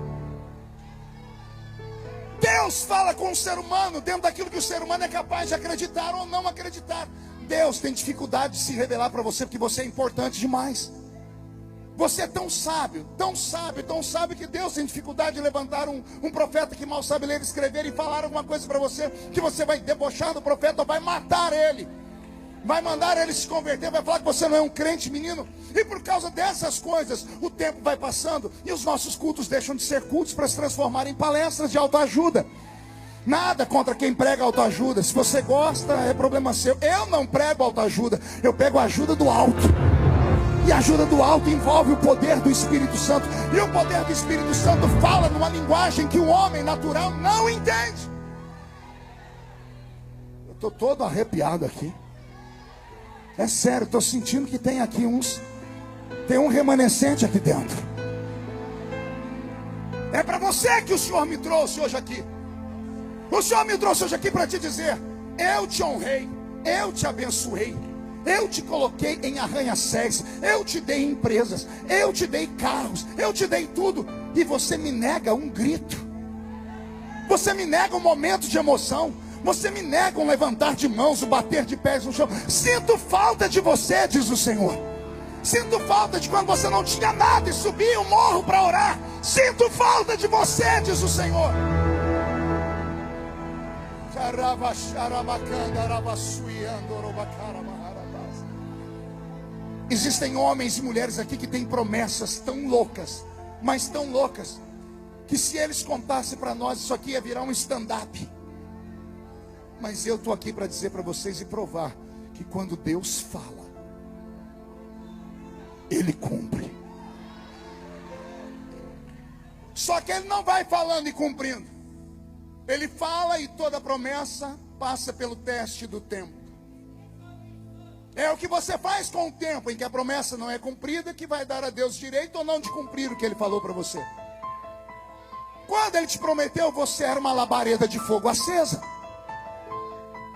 Deus fala com o ser humano dentro daquilo que o ser humano é capaz de acreditar ou não acreditar. Deus tem dificuldade de se revelar para você porque você é importante demais. Você é tão sábio, tão sábio, tão sábio que Deus tem dificuldade de levantar um profeta que mal sabe ler e escrever e falar alguma coisa para você, que você vai debochar do profeta, vai matar ele, vai mandar ele se converter, vai falar que você não é um crente, menino. E por causa dessas coisas, o tempo vai passando e os nossos cultos deixam de ser cultos para se transformar em palestras de autoajuda. Nada contra quem prega autoajuda. Se você gosta, é problema seu. Eu não prego autoajuda, eu pego a ajuda do alto. E a ajuda do alto envolve o poder do Espírito Santo. E o poder do Espírito Santo fala numa linguagem que o homem natural não entende. Eu estou todo arrepiado aqui. É sério, estou sentindo que tem aqui tem um remanescente aqui dentro. É para você que o Senhor me trouxe hoje aqui. O Senhor me trouxe hoje aqui para te dizer: eu te honrei, eu te abençoei, eu te coloquei em arranha-céus, eu te dei empresas, eu te dei carros, eu te dei tudo, e você me nega um grito, você me nega um momento de emoção, você me nega um levantar de mãos, um bater de pés no chão. Sinto falta de você, diz o Senhor. Sinto falta de quando você não tinha nada e subia o morro para orar. Sinto falta de você, diz o Senhor. Existem homens e mulheres aqui que têm promessas tão loucas, mas tão loucas, que se eles contassem para nós, isso aqui ia virar um stand-up. Mas eu estou aqui para dizer para vocês e provar que quando Deus fala, Ele cumpre. Só que Ele não vai falando e cumprindo. Ele fala e toda promessa passa pelo teste do tempo. É o que você faz com o tempo em que a promessa não é cumprida que vai dar a Deus direito ou não de cumprir o que Ele falou para você. Quando Ele te prometeu, você era uma labareda de fogo acesa.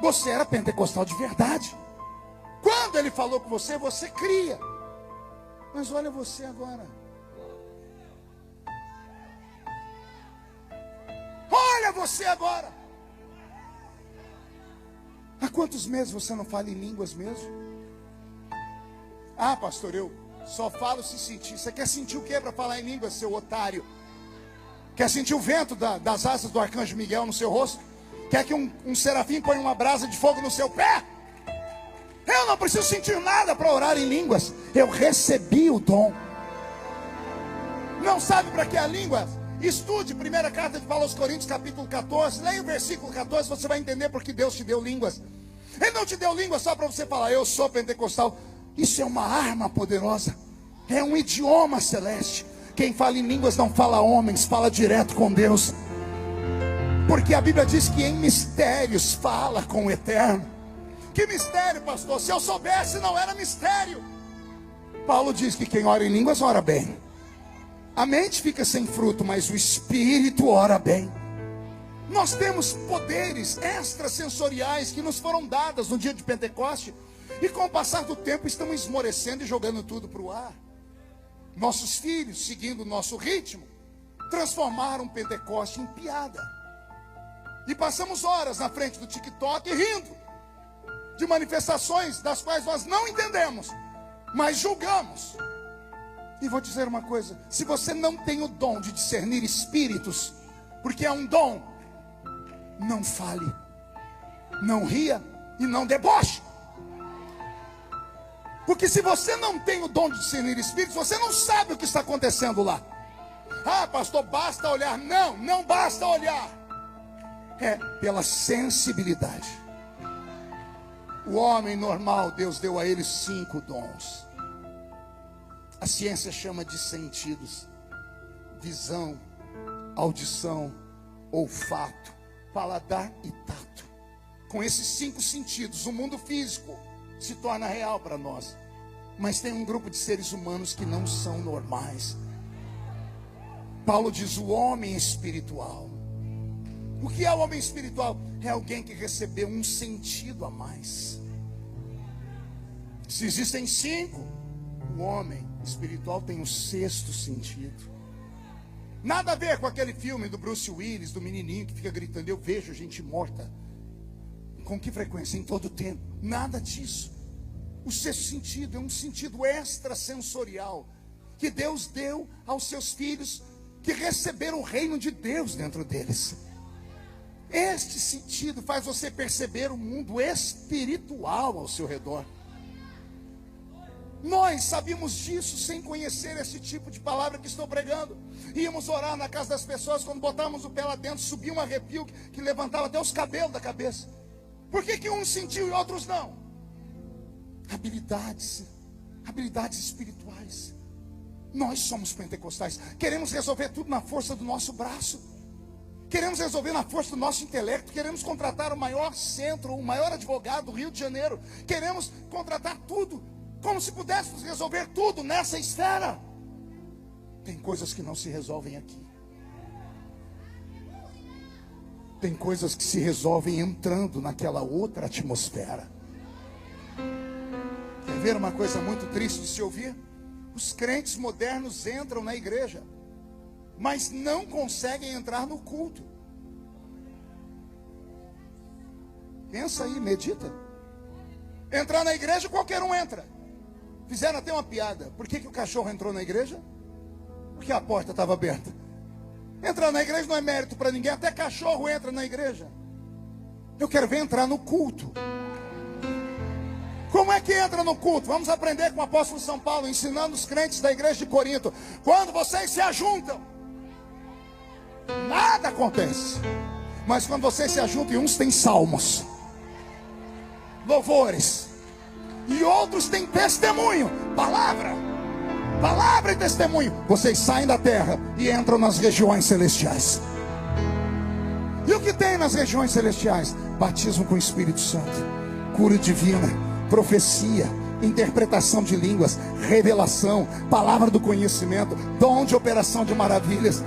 Você era pentecostal de verdade. Quando Ele falou com você, você cria. Mas olha você agora. Olha você agora. Há quantos meses você não fala em línguas mesmo? Ah, pastor, eu só falo se sentir. Você quer sentir o que para falar em línguas, seu otário? Quer sentir o vento das asas do arcanjo Miguel no seu rosto? Quer que um serafim ponha uma brasa de fogo no seu pé? Eu não preciso sentir nada para orar em línguas. Eu recebi o dom. Não sabe para que a língua? Estude 1ª carta de Paulo aos Coríntios, capítulo 14. Leia o versículo 14, você vai entender porque Deus te deu línguas. Ele não te deu línguas só para você falar, eu sou pentecostal. Isso é uma arma poderosa. É um idioma celeste. Quem fala em línguas não fala homens, fala direto com Deus. Porque a Bíblia diz que em mistérios fala com o Eterno. Que mistério, pastor? Se eu soubesse, não era mistério. Paulo diz que quem ora em línguas ora bem. A mente fica sem fruto, mas o espírito ora bem. Nós temos poderes extrasensoriais que nos foram dados no dia de Pentecoste. E com o passar do tempo estamos esmorecendo e jogando tudo para o ar. Nossos filhos, seguindo o nosso ritmo, transformaram Pentecoste em piada. E passamos horas na frente do TikTok rindo de manifestações das quais nós não entendemos, mas julgamos. E vou dizer uma coisa: se você não tem o dom de discernir espíritos, porque é um dom, não fale, não ria e não deboche. Porque se você não tem o dom de discernir espíritos, você não sabe o que está acontecendo lá. Ah, pastor, basta olhar. Não, não basta olhar. É pela sensibilidade. O homem normal, Deus deu a ele 5 dons. A ciência chama de sentidos: visão, audição, olfato, paladar e tato. com esses 5 sentidos, o mundo físico se torna real para nós. Mas tem um grupo de seres humanos que não são normais. Paulo diz: o homem espiritual. O que é o homem espiritual? É alguém que recebeu um sentido a mais. Se existem 5, o homem espiritual tem o 6º sentido. Nada a ver com aquele filme do Bruce Willis, do menininho que fica gritando: eu vejo gente morta. Com que frequência? Em todo tempo. Nada disso. O 6º sentido é um sentido extrasensorial que Deus deu aos seus filhos que receberam o reino de Deus dentro deles. Este sentido faz você perceber o mundo espiritual ao seu redor. Nós sabíamos disso sem conhecer esse tipo de palavra que estou pregando. Íamos orar na casa das pessoas, quando botávamos o pé lá dentro, subia um arrepio que levantava até os cabelos da cabeça. Por que uns sentiu e outros não? Habilidades espirituais. Nós somos pentecostais, queremos resolver tudo na força do nosso braço. Queremos resolver na força do nosso intelecto. Queremos contratar o maior centro, o maior advogado do Rio de Janeiro. Queremos contratar tudo, como se pudéssemos resolver tudo nessa esfera. Tem coisas que não se resolvem aqui. Tem coisas que se resolvem entrando naquela outra atmosfera. Quer ver uma coisa muito triste de se ouvir? Os crentes modernos entram na igreja, mas não conseguem entrar no culto. Pensa aí, medita. Entrar na igreja, qualquer um entra. Fizeram até uma piada. Por que o cachorro entrou na igreja? Porque a porta estava aberta. Entrar na igreja não é mérito para ninguém. Até cachorro entra na igreja. Eu quero ver entrar no culto. Como é que entra no culto? Vamos aprender com o apóstolo São Paulo, ensinando os crentes da igreja de Corinto. Quando vocês se ajuntam, nada acontece. Mas quando vocês se ajuntam, e uns têm salmos, louvores, e outros têm testemunho, palavra e testemunho, vocês saem da terra e entram nas regiões celestiais. E o que tem nas regiões celestiais? Batismo com o Espírito Santo, cura divina, profecia, interpretação de línguas, revelação, palavra do conhecimento, dom de operação de maravilhas.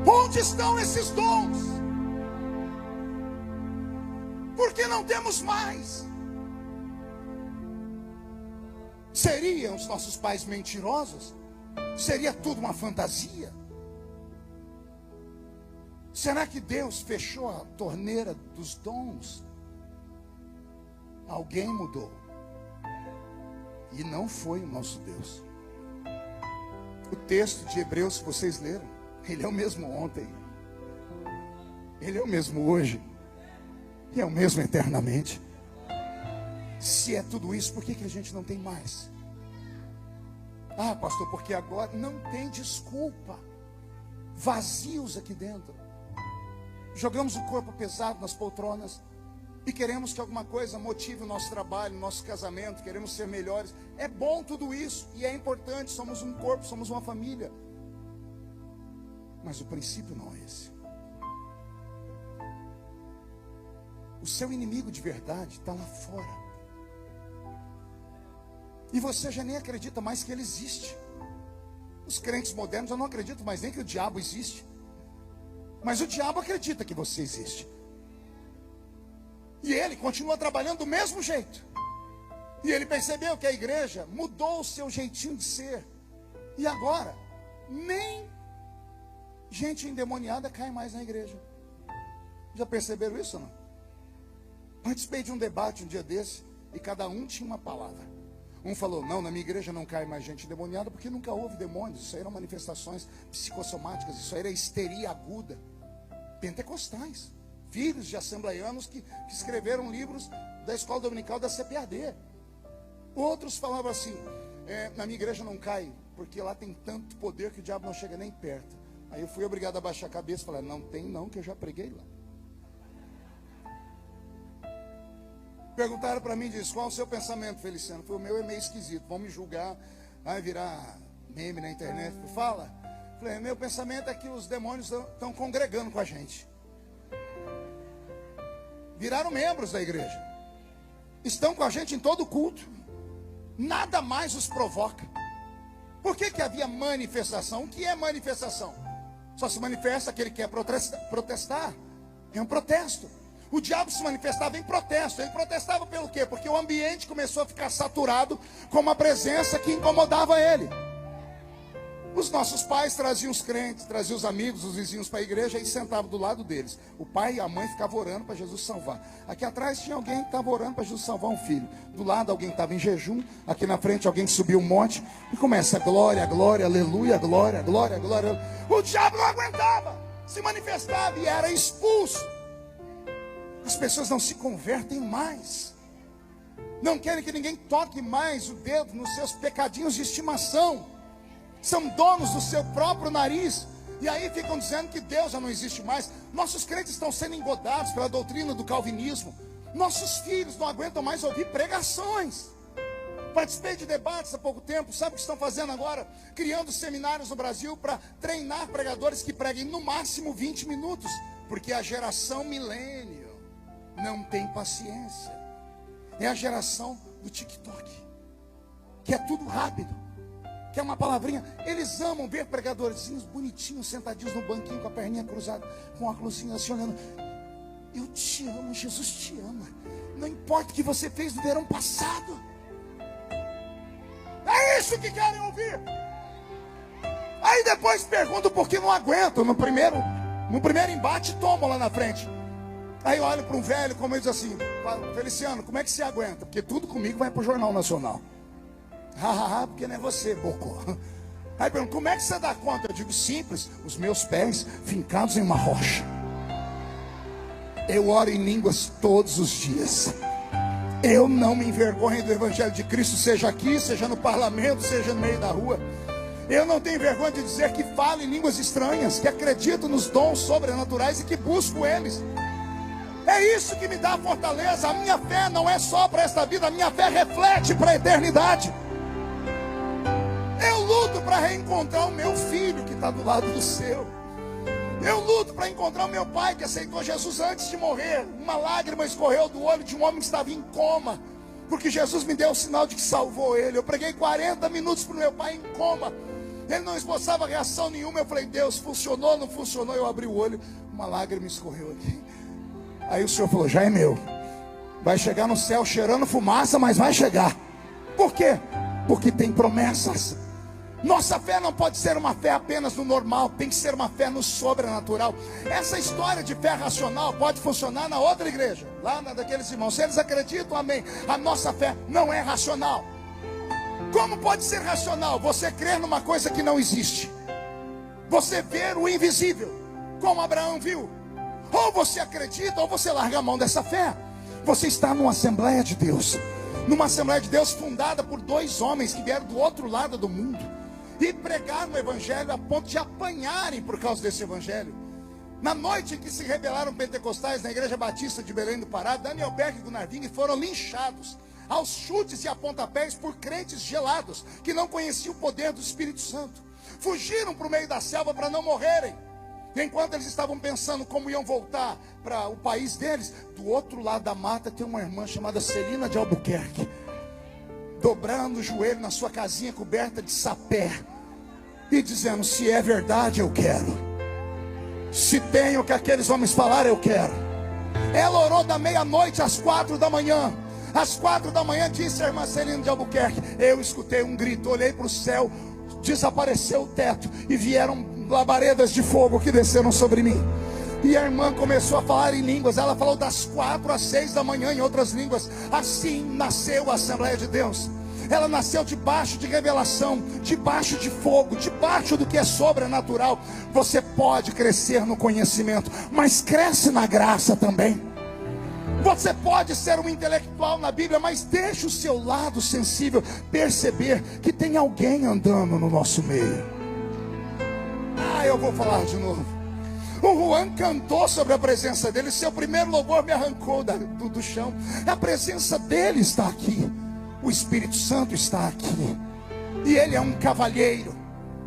Onde estão esses dons? Por que não temos mais? Seriam os nossos pais mentirosos? Seria tudo uma fantasia? Será que Deus fechou a torneira dos dons? Alguém mudou. E não foi o nosso Deus. O texto de Hebreus que vocês leram, ele é o mesmo ontem, ele é o mesmo hoje, e é o mesmo eternamente. Se é tudo isso, por que a gente não tem mais? Ah, pastor, porque agora não tem desculpa. Vazios aqui dentro. Jogamos o corpo pesado nas poltronas e queremos que alguma coisa motive o nosso trabalho, o nosso casamento. Queremos ser melhores. É bom tudo isso e é importante. Somos um corpo, somos uma família. Mas o princípio não é esse. O seu inimigo de verdade está lá fora. E você já nem acredita mais que ele existe. Os crentes modernos já não acreditam mais nem que o diabo existe. Mas o diabo acredita que você existe. E ele continua trabalhando do mesmo jeito. E ele percebeu que a igreja mudou o seu jeitinho de ser. E agora, nem gente endemoniada cai mais na igreja. Já perceberam isso ou não? Participei de um debate um dia desse e cada um tinha uma palavra. Um falou: não, na minha igreja não cai mais gente endemoniada porque nunca houve demônios. Isso aí eram manifestações psicossomáticas. Isso aí era histeria aguda. Pentecostais, filhos de assembleianos que escreveram livros da escola dominical da CPAD. Outros falavam assim: na minha igreja não cai porque lá tem tanto poder que o diabo não chega nem perto. Aí eu fui obrigado a baixar a cabeça e falar: não tem não, que eu já preguei lá. Perguntaram para mim, diz: qual é o seu pensamento, Feliciano? Foi: o meu é meio esquisito, vão me julgar, vai virar meme na internet. Fala. Falei: meu pensamento é que os demônios estão congregando com a gente. viraram membros da igreja, estão com a gente em todo culto, nada mais os provoca. Por que havia manifestação? O que é manifestação? Só se manifesta aquele que quer protestar. É um protesto. O diabo se manifestava em protesto. Ele protestava pelo quê? Porque o ambiente começou a ficar saturado com uma presença que incomodava ele. Os nossos pais traziam os crentes, traziam os amigos, os vizinhos para a igreja e sentavam do lado deles. O pai e a mãe ficavam orando para Jesus salvar. Aqui atrás tinha alguém que estava orando para Jesus salvar um filho. Do lado alguém estava em jejum. Aqui na frente alguém subiu um monte. E começa glória, glória, aleluia, glória, glória, glória. O diabo não aguentava, se manifestava e era expulso. As pessoas não se convertem mais. Não querem que ninguém toque mais o dedo nos seus pecadinhos de estimação. São donos do seu próprio nariz. E aí ficam dizendo que Deus já não existe mais. Nossos crentes estão sendo engodados pela doutrina do calvinismo. Nossos filhos não aguentam mais ouvir pregações. Participei de debates há pouco tempo. Sabe o que estão fazendo agora? Criando seminários no Brasil para treinar pregadores que preguem no máximo 20 minutos. Porque a geração milênio não tem paciência. É a geração do TikTok, que é tudo rápido, que é uma palavrinha. Eles amam ver pregadorzinhos bonitinhos, sentadinhos no banquinho com a perninha cruzada, com a óculosinho assim olhando. Eu te amo, Jesus te ama. Não importa o que você fez no verão passado. É isso que querem ouvir. Aí depois perguntam por que não aguentam. No primeiro embate tomam lá na frente. Aí eu olho para um velho, como ele diz assim: Feliciano, como é que você aguenta? Porque tudo comigo vai para o Jornal Nacional. Porque não é você, bocó. Aí pergunta: como é que você dá conta? Eu digo: simples, os meus pés fincados em uma rocha. Eu oro em línguas todos os dias. Eu não me envergonho do Evangelho de Cristo, seja aqui, seja no parlamento, seja no meio da rua. Eu não tenho vergonha de dizer que falo em línguas estranhas, que acredito nos dons sobrenaturais e que busco eles. É isso que me dá fortaleza. A minha fé não é só para esta vida, a minha fé reflete para a eternidade. Eu luto para reencontrar o meu filho que está do lado do seu. Eu luto para encontrar o meu pai que aceitou Jesus antes de morrer. Uma lágrima escorreu do olho de um homem que estava em coma, porque Jesus me deu o sinal de que salvou ele. Eu preguei 40 minutos para o meu pai em coma. Ele não esboçava reação nenhuma. Eu falei: Deus, funcionou, não funcionou? Eu abri o olho, uma lágrima escorreu aqui. Aí o Senhor falou: já é meu. Vai chegar no céu cheirando fumaça, mas vai chegar. Por quê? Porque tem promessas. Nossa fé não pode ser uma fé apenas no normal, tem que ser uma fé no sobrenatural. Essa história de fé racional pode funcionar na outra igreja, lá na daqueles irmãos. Se eles acreditam, amém. A nossa fé não é racional. Como pode ser racional? Você crer numa coisa que não existe. Você ver o invisível, como Abraão viu. Ou você acredita, ou você larga a mão dessa fé. Você está numa Assembleia de Deus, numa Assembleia de Deus fundada por 2 homens que vieram do outro lado do mundo e pregaram o Evangelho a ponto de apanharem por causa desse Evangelho. Na noite em que se rebelaram pentecostais na Igreja Batista de Belém do Pará, Daniel Berg e Gunnar Ving foram linchados aos chutes e a pontapés por crentes gelados que não conheciam o poder do Espírito Santo. Fugiram para o meio da selva para não morrerem. Enquanto eles estavam pensando como iam voltar para o país deles, do outro lado da mata tem uma irmã chamada Celina de Albuquerque, dobrando o joelho na sua casinha coberta de sapé e dizendo: se é verdade, eu quero. Se tem o que aqueles homens falaram, eu quero. Ela orou da meia-noite às 4 da manhã. Às 4 da manhã, disse a irmã Celina de Albuquerque, eu escutei um grito, olhei para o céu, desapareceu o teto e vieram labaredas de fogo que desceram sobre mim. E a irmã começou a falar em línguas. Ela falou das 4 às 6 da manhã em outras línguas. Assim nasceu a Assembleia de Deus. Ela nasceu debaixo de revelação, debaixo de fogo, debaixo do que é sobrenatural. Você pode crescer no conhecimento, mas cresce na graça também. Você pode ser um intelectual na Bíblia, mas deixa o seu lado sensível perceber que tem alguém andando no nosso meio. Eu vou falar de novo. O Juan cantou sobre a presença dele. Seu primeiro louvor me arrancou do chão. A presença dele está aqui. O Espírito Santo está aqui. E ele é um cavalheiro.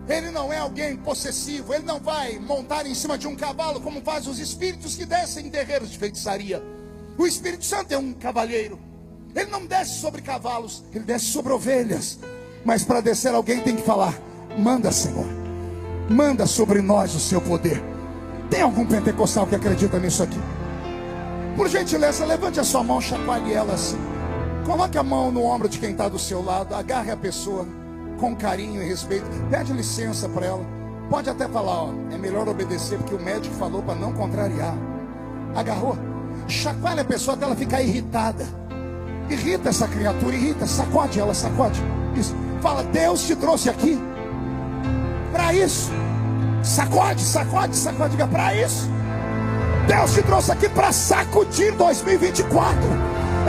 Ele não é alguém possessivo. Ele não vai montar em cima de um cavalo como fazem os espíritos que descem em terreiros de feitiçaria. O Espírito Santo é um cavalheiro. Ele não desce sobre cavalos, ele desce sobre ovelhas. Mas para descer alguém tem que falar: manda, Senhor, manda sobre nós o seu poder. Tem algum pentecostal que acredita nisso aqui? Por gentileza, levante a sua mão, chacoalhe ela assim. Coloque a mão no ombro de quem está do seu lado. Agarre a pessoa com carinho e respeito. Pede licença para ela. Pode até falar, ó, é melhor obedecer porque o médico falou para não contrariar. Agarrou? Chacoalhe a pessoa até ela ficar irritada. Irrita essa criatura, irrita. Sacode ela, sacode. Isso. Fala: Deus te trouxe aqui para isso. Sacode, sacode, sacode. Diga: para isso. Deus te trouxe aqui para sacudir 2024.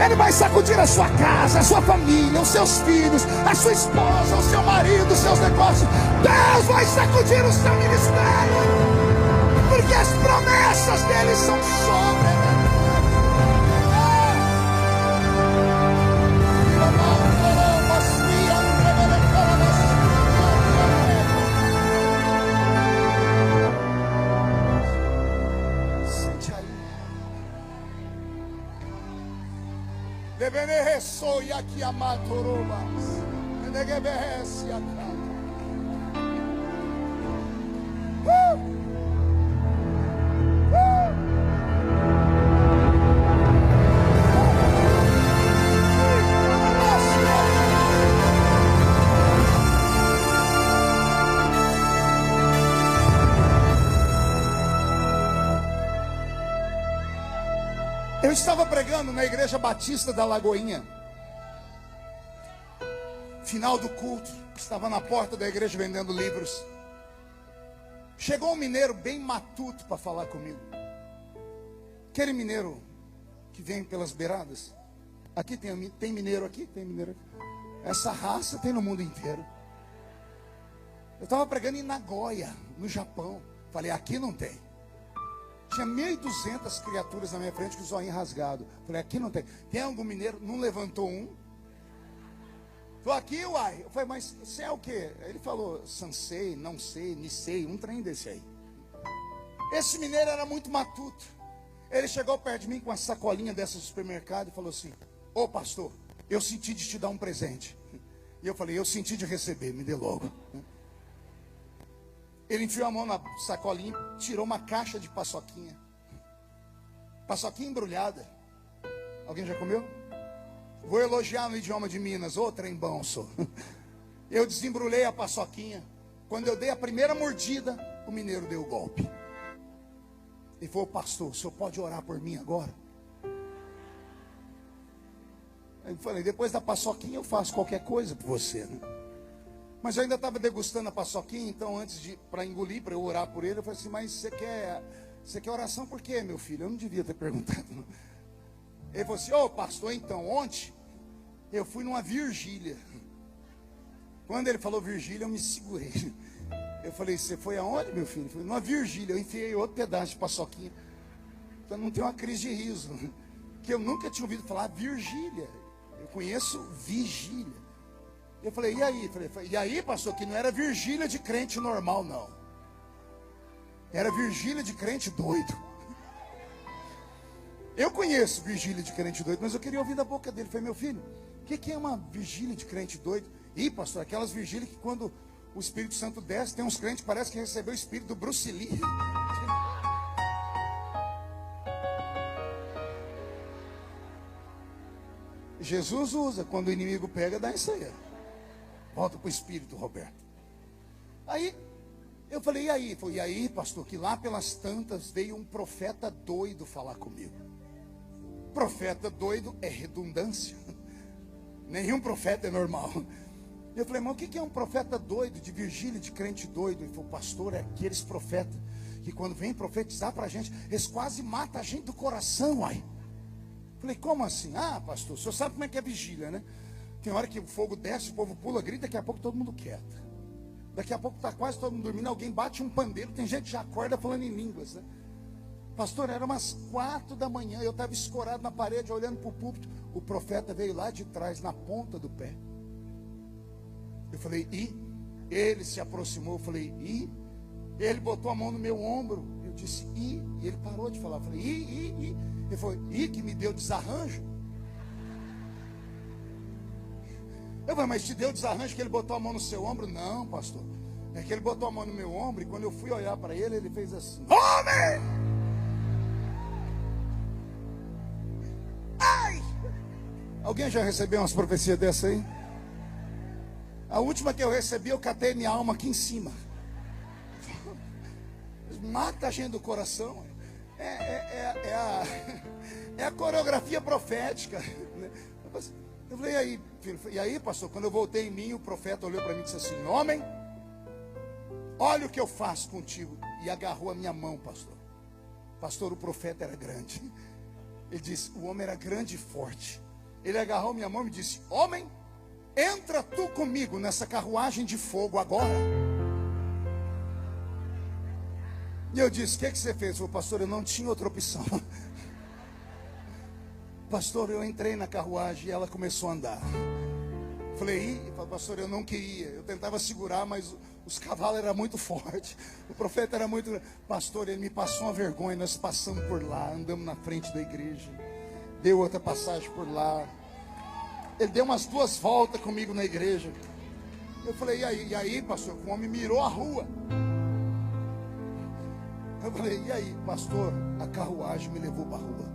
Ele vai sacudir a sua casa, a sua família, os seus filhos, a sua esposa, o seu marido, os seus negócios. Deus vai sacudir o seu ministério, porque as promessas dele são sobrenaturais. Eu estava pregando na igreja batista da Lagoinha. Final do culto, estava na porta da igreja vendendo livros. Chegou um mineiro bem matuto para falar comigo. Aquele mineiro que vem pelas beiradas. Aqui tem mineiro aqui, tem mineiro aqui. Essa raça tem no mundo inteiro. Eu estava pregando em Nagoya, no Japão. Falei: aqui não tem. Tinha 1.200 criaturas na minha frente com o zoinho rasgado. Falei: aqui não tem. Tem algum mineiro? Não levantou um. Estou aqui, uai. Eu falei: mas você é o quê? Ele falou: sansei, não sei, nisei, um trem desse aí. Esse mineiro era muito matuto. Ele chegou perto de mim com uma sacolinha dessa do supermercado e falou assim: ô pastor, eu senti de te dar um presente. E eu falei: eu senti de receber, me dê logo. Ele enfiou a mão na sacolinha, tirou uma caixa de paçoquinha. Paçoquinha embrulhada. Alguém já comeu? Vou elogiar no idioma de Minas. Ô, trem bom, sou. Eu desembrulhei a paçoquinha. Quando eu dei a primeira mordida, o mineiro deu o golpe. Ele falou: pastor, o senhor pode orar por mim agora? Eu falei: depois da paçoquinha eu faço qualquer coisa por você, né? Mas eu ainda estava degustando a paçoquinha, então antes para engolir, para eu orar por ele, eu falei assim: mas você quer oração por quê, meu filho? Eu não devia ter perguntado. Ele falou assim: ô pastor, então, ontem eu fui numa vigília. Quando ele falou vigília, eu me segurei. Eu falei: você foi aonde, meu filho? Ele falou: numa vigília. Eu enfiei outro pedaço de paçoquinha. Então não tem uma crise de riso, que eu nunca tinha ouvido falar vigília. Eu conheço vigília. Eu falei: e aí? E aí, pastor, que não era vigília de crente normal, não. Era vigília de crente doido. Eu conheço vigília de crente doido, mas eu queria ouvir da boca dele. Eu falei: meu filho, o que é uma vigília de crente doido? Ih, pastor, aquelas vigílias que quando o Espírito Santo desce, tem uns crentes que parece que recebeu o espírito do Bruce Lee. Jesus usa, quando o inimigo pega, dá isso aí. Volta para o Espírito, Roberto. Aí eu falei: e aí? Falei: e aí, pastor, que lá pelas tantas veio um profeta doido falar comigo. Profeta doido é redundância. Nenhum profeta é normal. Eu falei: mas o que é um profeta doido, de vigília, de crente doido? Ele falou: pastor, é aqueles profetas que quando vem profetizar para a gente, eles quase matam a gente do coração, uai. Falei: como assim? Ah, pastor, o senhor sabe como é que é vigília, né? Tem hora que o fogo desce, o povo pula, grita, daqui a pouco todo mundo quieto. Daqui a pouco está quase todo mundo dormindo, alguém bate um pandeiro, tem gente que já acorda falando em línguas, né? Pastor, era umas 4 da manhã, eu estava escorado na parede, olhando para o púlpito. O profeta veio lá de trás, na ponta do pé. Eu falei: e? Ele se aproximou, eu falei: e? Ele botou a mão no meu ombro. Eu disse, e ele parou de falar. Eu falei, e. Ele falou, que me deu desarranjo. Eu falei, mas te deu desarranjo que ele botou a mão no seu ombro? Não, pastor. É que ele botou a mão no meu ombro e quando eu fui olhar para ele, ele fez assim, homem! Ai! Alguém já recebeu umas profecias dessa aí? A última que eu recebi, eu catei minha alma aqui em cima. Mata a gente do coração. É a coreografia profética. Eu falei, e aí, filho? E aí, pastor, quando eu voltei em mim, o profeta olhou para mim e disse assim, homem, olha o que eu faço contigo. E agarrou a minha mão, pastor. Pastor, o profeta era grande. Ele disse, o homem era grande e forte. Ele agarrou minha mão e disse, homem, entra tu comigo nessa carruagem de fogo agora. E eu disse, o que você fez? Ele falou, pastor, eu não tinha outra opção. Pastor, eu entrei na carruagem e ela começou a andar. Falei, pastor, eu não queria. Eu tentava segurar, mas os cavalos eram muito fortes. O profeta era muito... Pastor, ele me passou uma vergonha. Nós passamos por lá, andamos na frente da igreja. Deu outra passagem por lá. Ele deu umas 2 voltas comigo na igreja. Eu falei, e aí, pastor? O homem mirou a rua. Eu falei, e aí, pastor? A carruagem me levou para a rua.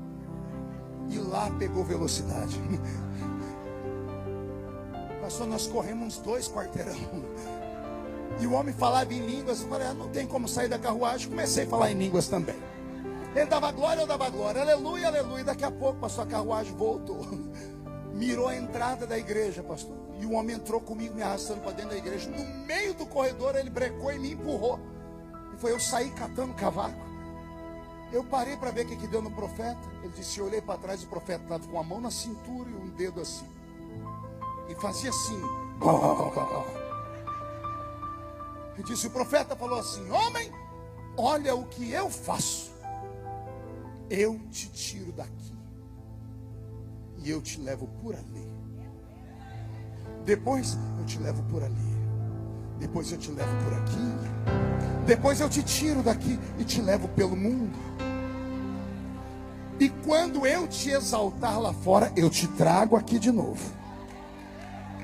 E lá pegou velocidade. Pastor, nós corremos uns 2 quarteirão. E o homem falava em línguas. Eu falei, não tem como sair da carruagem. Comecei a falar em línguas também. Ele dava glória, eu dava glória. Aleluia, aleluia. Daqui a pouco, pastor, a carruagem voltou. Mirou a entrada da igreja, pastor. E o homem entrou comigo, me arrastando para dentro da igreja. No meio do corredor, ele brecou e me empurrou. E foi eu sair catando cavaco. Eu parei para ver o que deu no profeta. Ele disse, eu olhei para trás, o profeta estava com a mão na cintura e um dedo assim. E fazia assim. Ele disse, o profeta falou assim, homem, olha o que eu faço. Eu te tiro daqui. E eu te levo por ali. Depois eu te levo por ali. Depois eu te levo por aqui. Depois eu te tiro daqui e te levo pelo mundo. E quando eu te exaltar lá fora, eu te trago aqui de novo.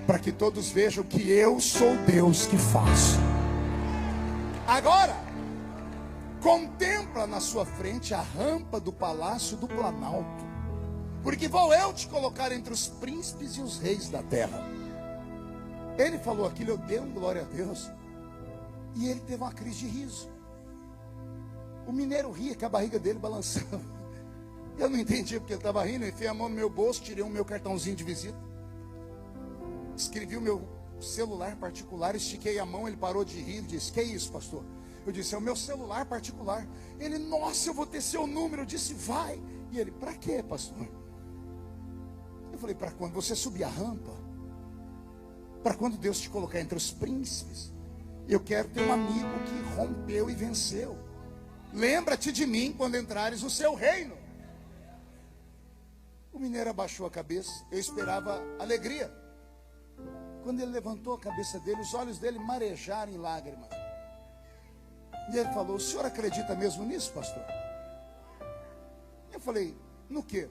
Para que todos vejam que eu sou Deus que faço. Agora, contempla na sua frente a rampa do palácio do Planalto. Porque vou eu te colocar entre os príncipes e os reis da terra. Ele falou aquilo, eu dei um glória a Deus. E ele teve uma crise de riso. O mineiro ria que a barriga dele balançava. Eu não entendi porque ele estava rindo. Eu enfiei a mão no meu bolso, tirei o meu cartãozinho de visita. Escrevi o meu celular particular, estiquei a mão, ele parou de rir e disse, que é isso, pastor? Eu disse, é o meu celular particular. Ele, nossa, eu vou ter seu número. Eu disse, vai. E ele, para quê, pastor? Eu falei, para quando você subir a rampa, para quando Deus te colocar entre os príncipes, eu quero ter um amigo que rompeu e venceu. Lembra-te de mim quando entrares no seu reino. O mineiro abaixou a cabeça, eu esperava alegria. Quando ele levantou a cabeça dele, os olhos dele marejaram em lágrimas. E ele falou, o senhor acredita mesmo nisso, pastor? Eu falei, no quê?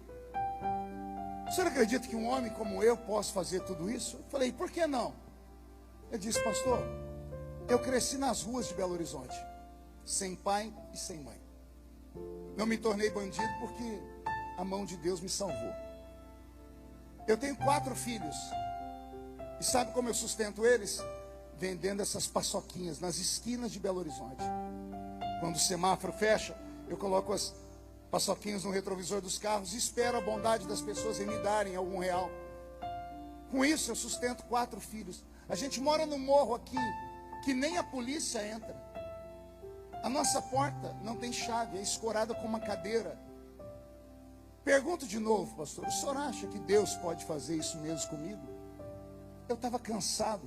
O senhor acredita que um homem como eu possa fazer tudo isso? Eu falei, por que não? Ele disse, pastor, eu cresci nas ruas de Belo Horizonte, sem pai e sem mãe. Não me tornei bandido porque a mão de Deus me salvou. Eu tenho 4 filhos. E sabe como eu sustento eles? Vendendo essas paçoquinhas nas esquinas de Belo Horizonte. Quando o semáforo fecha, eu coloco as paçoquinhas no retrovisor dos carros e espero a bondade das pessoas em me darem algum real. Com isso eu sustento 4 filhos. A gente mora num morro aqui que nem a polícia entra. A nossa porta não tem chave, é escorada com uma cadeira. Pergunto de novo, pastor, o senhor acha que Deus pode fazer isso mesmo comigo? Eu estava cansado.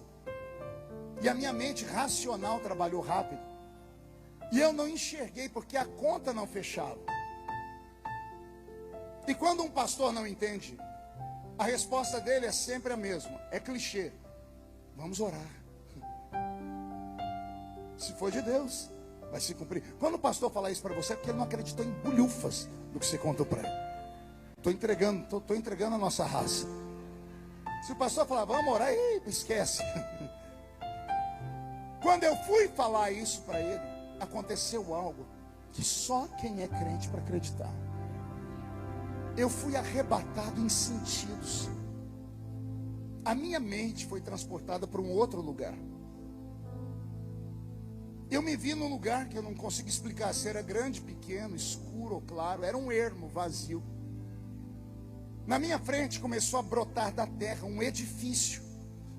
E a minha mente racional trabalhou rápido. E eu não enxerguei porque a conta não fechava. E quando um pastor não entende, a resposta dele é sempre a mesma. É clichê. Vamos orar. Se for de Deus, vai se cumprir. Quando o pastor falar isso para você, é porque ele não acreditou em bolhufas do que você contou para ele. Estou entregando a nossa raça. Se o pastor falar, vamos orar, esquece. Quando eu fui falar isso para ele, aconteceu algo que só quem é crente para acreditar. Eu fui arrebatado em sentidos. A minha mente foi transportada para um outro lugar. Eu me vi num lugar que eu não consigo explicar se era grande, pequeno, escuro ou claro. Era um ermo vazio. Na minha frente começou a brotar da terra um edifício.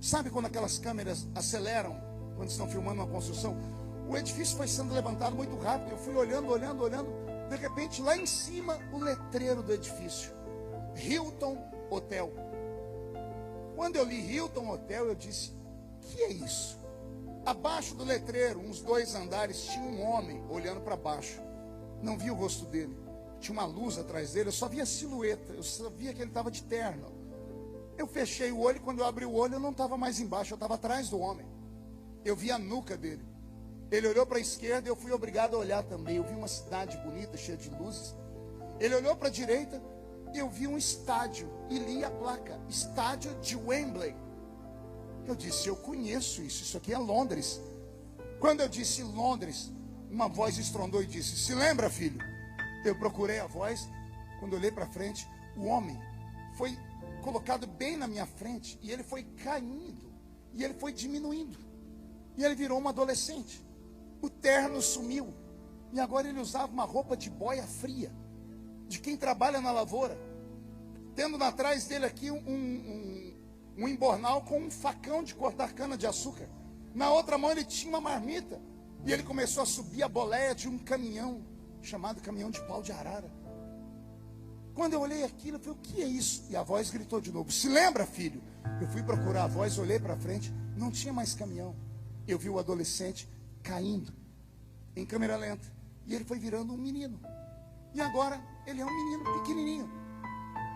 Sabe quando aquelas câmeras aceleram, quando estão filmando uma construção? O edifício foi sendo levantado muito rápido. Eu fui olhando. De repente, lá em cima, o letreiro do edifício: Hilton Hotel. Quando eu li Hilton Hotel, eu disse: que é isso? Abaixo do letreiro, uns 2 andares, tinha um homem olhando para baixo. Não vi o rosto dele. Tinha uma luz atrás dele, eu só via a silhueta. Eu só via que ele estava de terno. Eu fechei o olho, e quando eu abri o olho, eu não estava mais embaixo, eu estava atrás do homem. Eu vi a nuca dele. Ele olhou para a esquerda e eu fui obrigado a olhar também. Eu vi uma cidade bonita, cheia de luzes. Ele olhou para a direita e eu vi um estádio. E li a placa: Estádio de Wembley. Eu disse: eu conheço isso aqui é Londres. Quando eu disse Londres, uma voz estrondou e disse: se lembra, filho? Eu procurei a voz. Quando olhei para frente, o homem foi colocado bem na minha frente. E ele foi caindo. E ele foi diminuindo. E ele virou um adolescente. O terno sumiu. E agora ele usava uma roupa de boia fria, de quem trabalha na lavoura. Tendo atrás dele aqui um embornal com um facão de cortar cana de açúcar. Na outra mão ele tinha uma marmita. E ele começou a subir a boleia de um caminhão, chamado caminhão de pau de arara. Quando eu olhei aquilo, eu falei: o que é isso? E a voz gritou de novo: se lembra, filho? Eu fui procurar a voz, olhei para frente, não tinha mais caminhão. Eu vi o adolescente caindo em câmera lenta. E ele foi virando um menino. E agora ele é um menino pequenininho,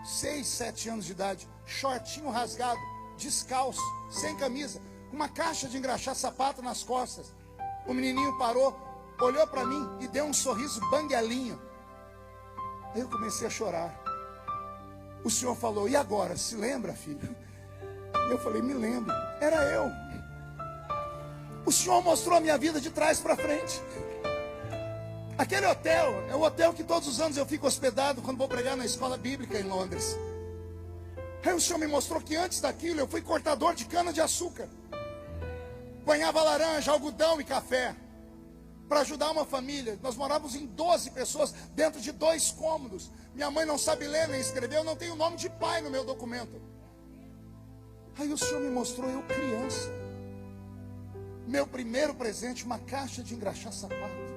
6, 7 anos de idade, shortinho rasgado, descalço, sem camisa, com uma caixa de engraxar sapato nas costas. O menininho parou, olhou para mim e deu um sorriso banguelinho. Aí eu comecei a chorar. O Senhor falou: e agora, se lembra, filho? Eu falei: me lembro, era eu. O Senhor mostrou a minha vida de trás para frente. Aquele hotel é o hotel que todos os anos eu fico hospedado quando vou pregar na escola bíblica em Londres. Aí o Senhor me mostrou que antes daquilo eu fui cortador de cana de açúcar. Banhava laranja, algodão e café para ajudar uma família. Nós morávamos em 12 pessoas dentro de 2 cômodos. Minha mãe não sabe ler nem escrever, eu não tenho nome de pai no meu documento. Aí o Senhor me mostrou eu criança. Meu primeiro presente, uma caixa de engraxar sapato.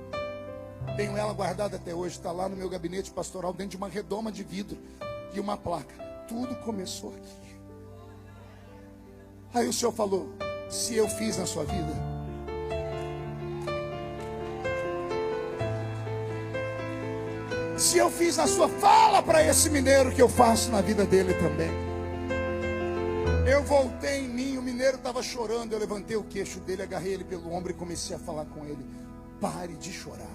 Tenho ela guardada até hoje, está lá no meu gabinete pastoral, dentro de uma redoma de vidro e uma placa. Tudo começou aqui. Aí o Senhor falou: se eu fiz na sua vida, se eu fiz na sua, fala para esse mineiro que eu faço na vida dele também. Eu voltei em mim, o mineiro estava chorando. Eu levantei o queixo dele, agarrei ele pelo ombro e comecei a falar com ele: pare de chorar,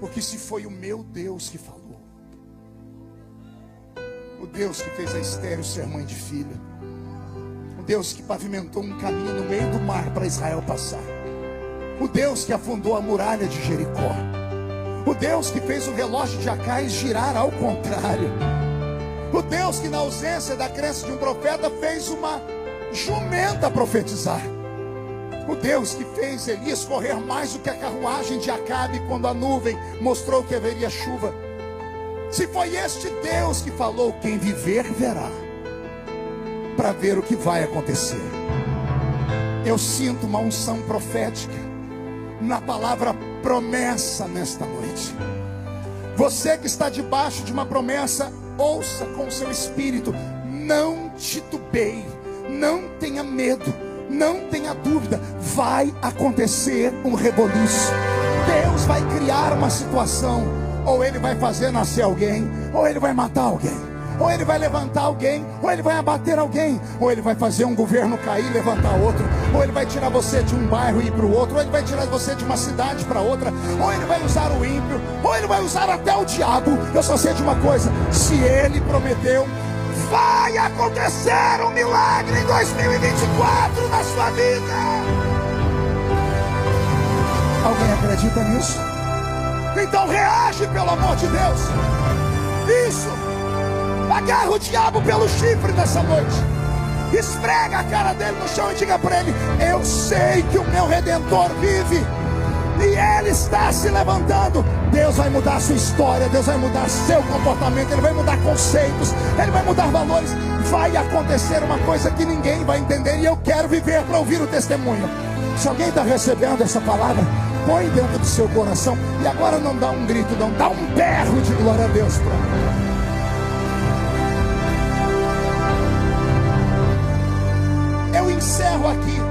porque se foi o meu Deus que falou, o Deus que fez a Estéreo ser mãe de filho, o Deus que pavimentou um caminho no meio do mar para Israel passar, o Deus que afundou a muralha de Jericó, o Deus que fez o relógio de Acais girar ao contrário, o Deus que na ausência da crença de um profeta fez uma jumenta profetizar, o Deus que fez Elias correr mais do que a carruagem de Acabe quando a nuvem mostrou que haveria chuva. Se foi este Deus que falou, quem viver verá, para ver o que vai acontecer. Eu sinto uma unção profética na palavra promessa nesta noite. Você que está debaixo de uma promessa, ouça com o seu espírito: não titubeie, não tenha medo, não tenha dúvida, vai acontecer um reboliço. Deus vai criar uma situação, ou Ele vai fazer nascer alguém, ou Ele vai matar alguém, ou Ele vai levantar alguém, ou Ele vai abater alguém, ou Ele vai fazer um governo cair e levantar outro. Ou Ele vai tirar você de um bairro e ir para o outro, ou Ele vai tirar você de uma cidade para outra, ou Ele vai usar o ímpio, ou Ele vai usar até o diabo. Eu só sei de uma coisa: se Ele prometeu, vai acontecer um milagre em 2024 na sua vida. Alguém acredita nisso? Então reage, pelo amor de Deus. Isso. Agarra o diabo pelo chifre nessa noite. Esfrega a cara dele no chão e diga para ele: eu sei que o meu Redentor vive e Ele está se levantando. Deus vai mudar a sua história, Deus vai mudar seu comportamento, Ele vai mudar conceitos, Ele vai mudar valores. Vai acontecer uma coisa que ninguém vai entender, e eu quero viver para ouvir o testemunho. Se alguém está recebendo essa palavra, põe dentro do seu coração. E agora não dá um grito, não, dá um berro de glória a Deus. Eu encerro aqui